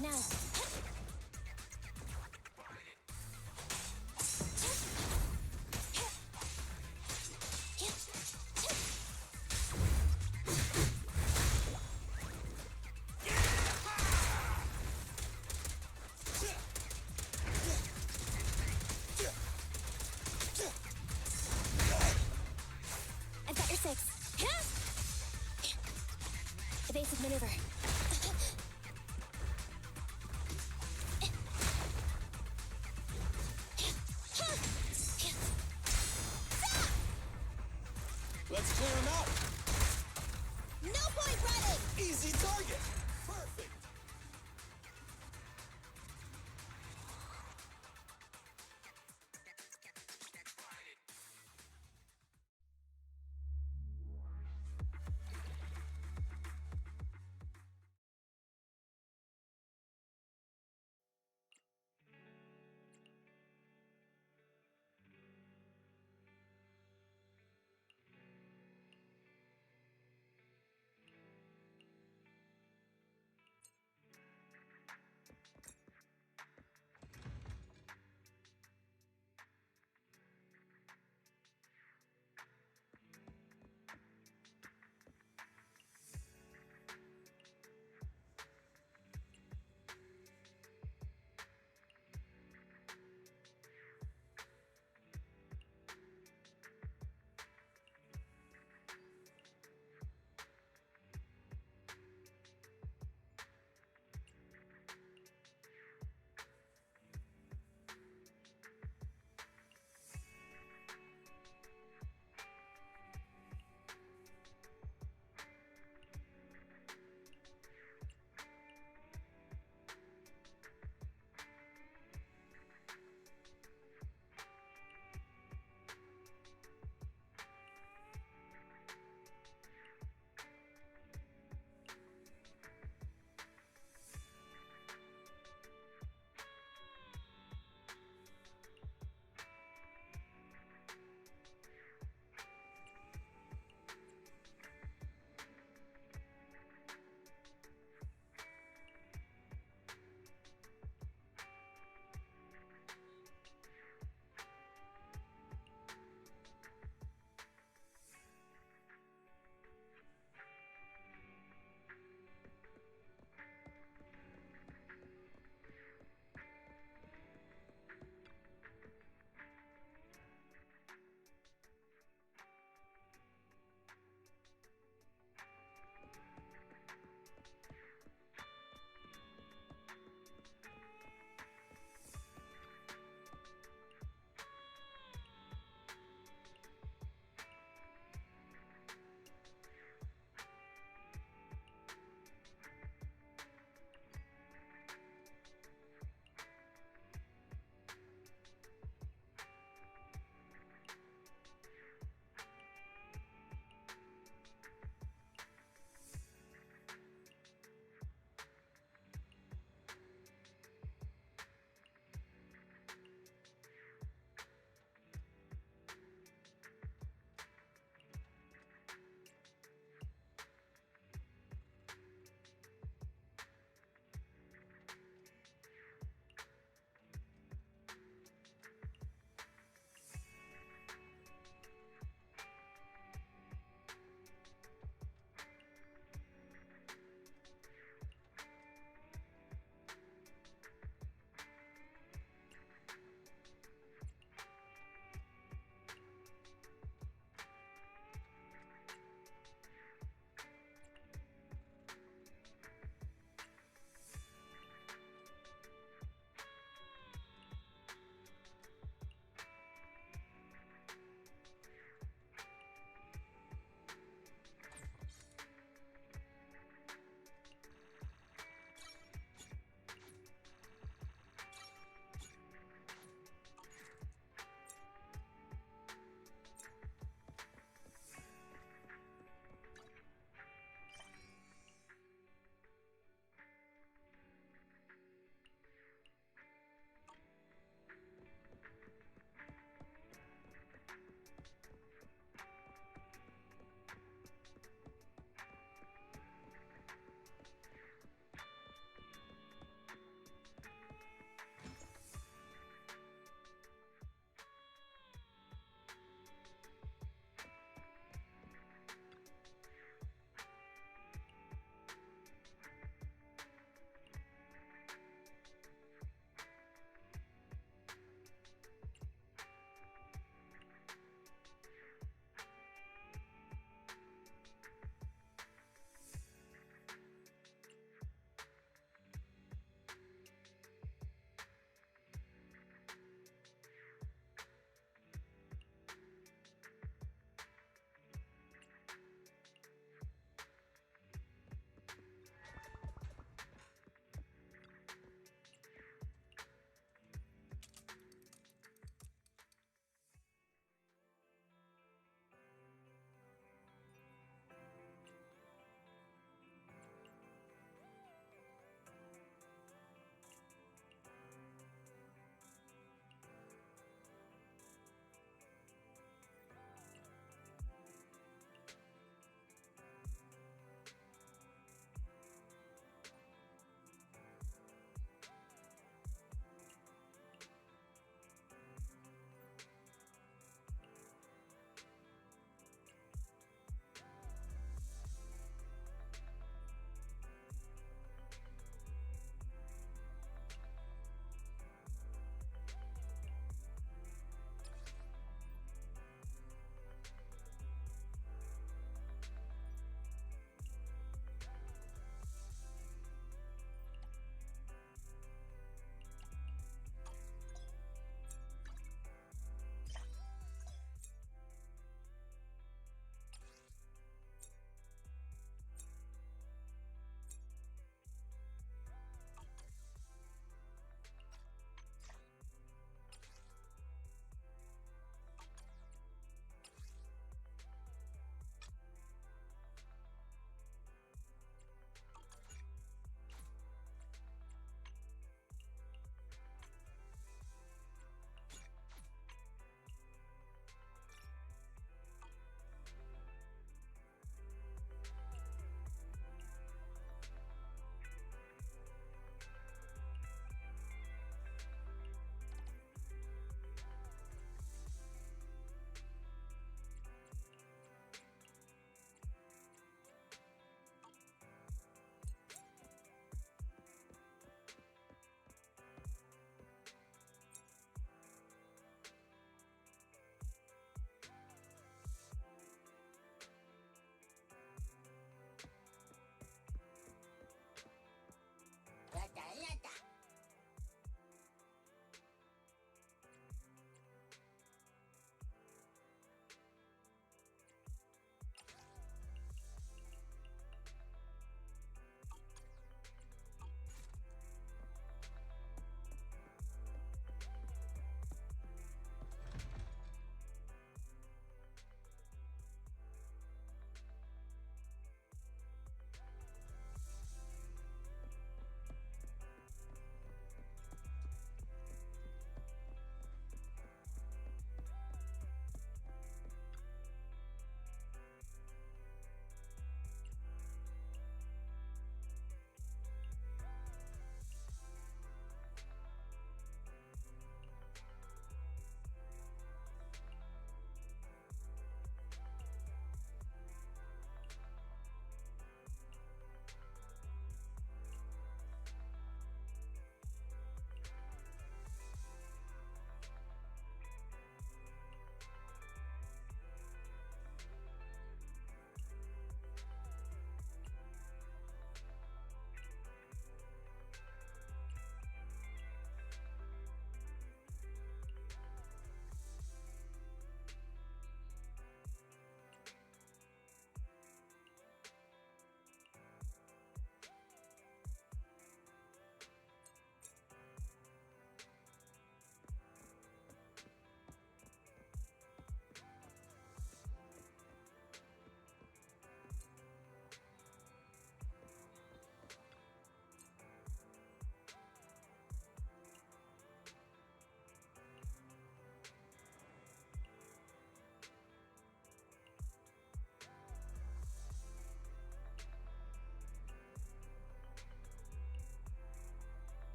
right now. I've got your six. Evasive maneuver. Let's clear him out. No point running! Easy target. Perfect.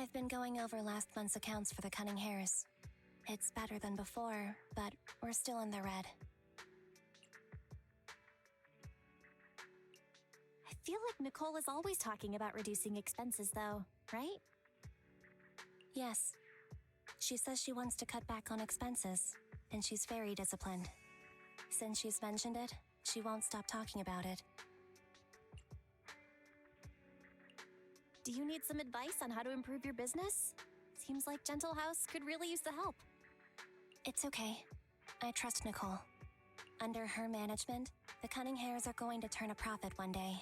I've been going over last month's accounts for the Cunning Hares. It's better than before, but we're still in the red. I feel like Nicole is always talking about reducing expenses, though, right? Yes. She says she wants to cut back on expenses, and she's very disciplined. Since she's mentioned it, she won't stop talking about it. Do you need some advice on how to improve your business? Seems like Gentle House could really use the help. It's okay. I trust Nicole. Under her management, the Cunning Hares are going to turn a profit one day.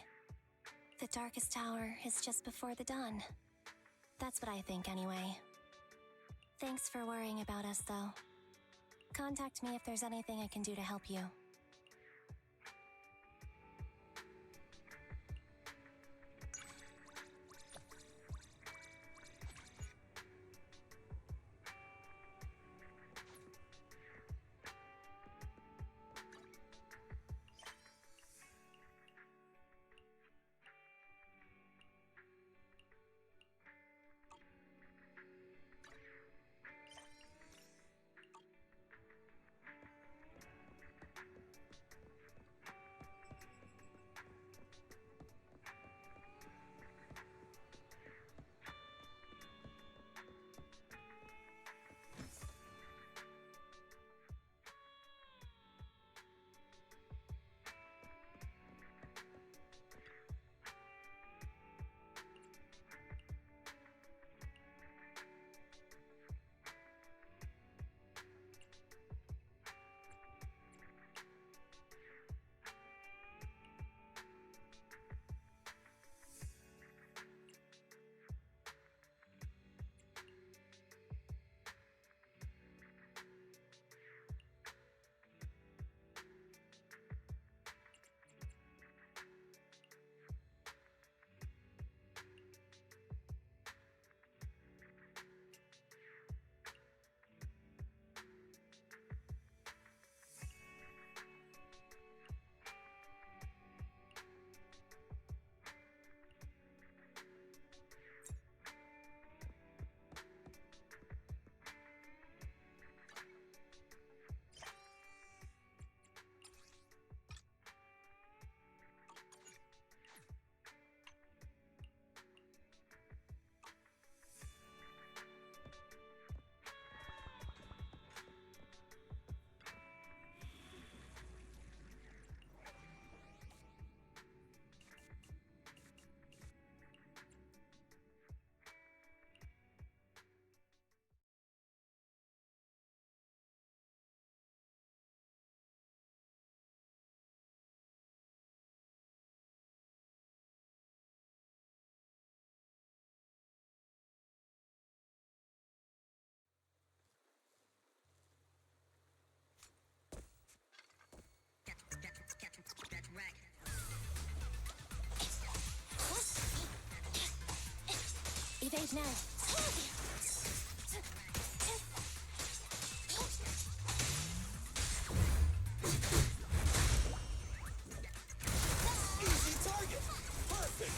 The darkest hour is just before the dawn. That's what I think anyway. Thanks for worrying about us, though. Contact me if there's anything I can do to help you. Evade now. Easy target. Perfect.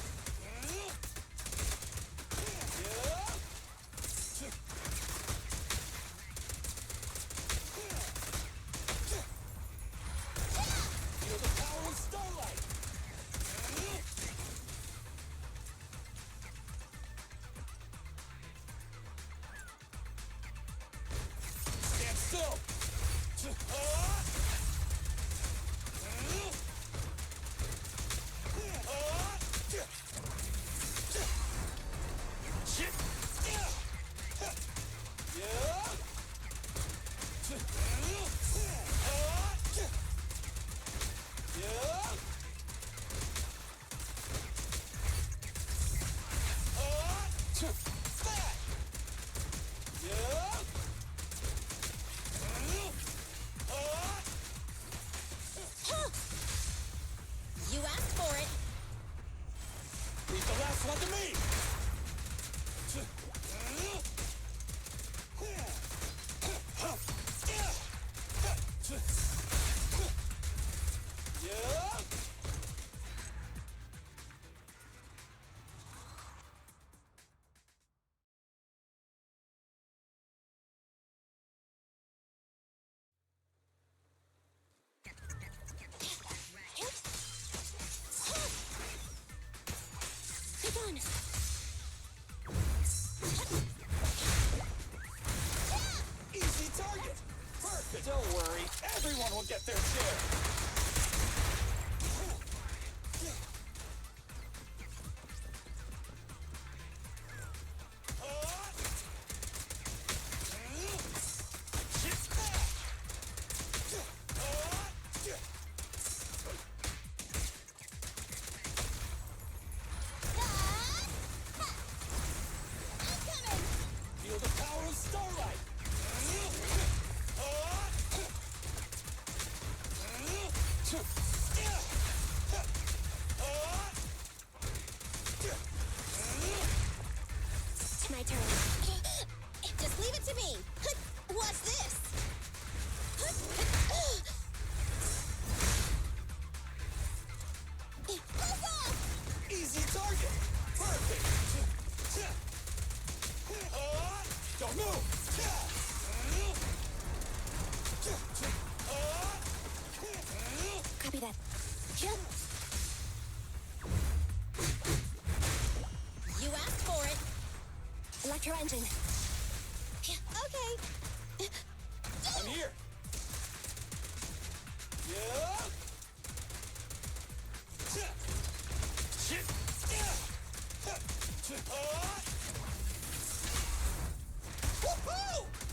Feel the power of starlight. Stand still. You asked for it. Leave the last one to me. on! Easy target! Perfect! Don't worry, everyone will get their share! Feel the power of Starlight! It's my turn. Just leave it to me. What's this? Easy target! Perfect! Don't move! Copy that. You asked for it. Electro engine. Okay. I'm here! Yeah! Woohoo!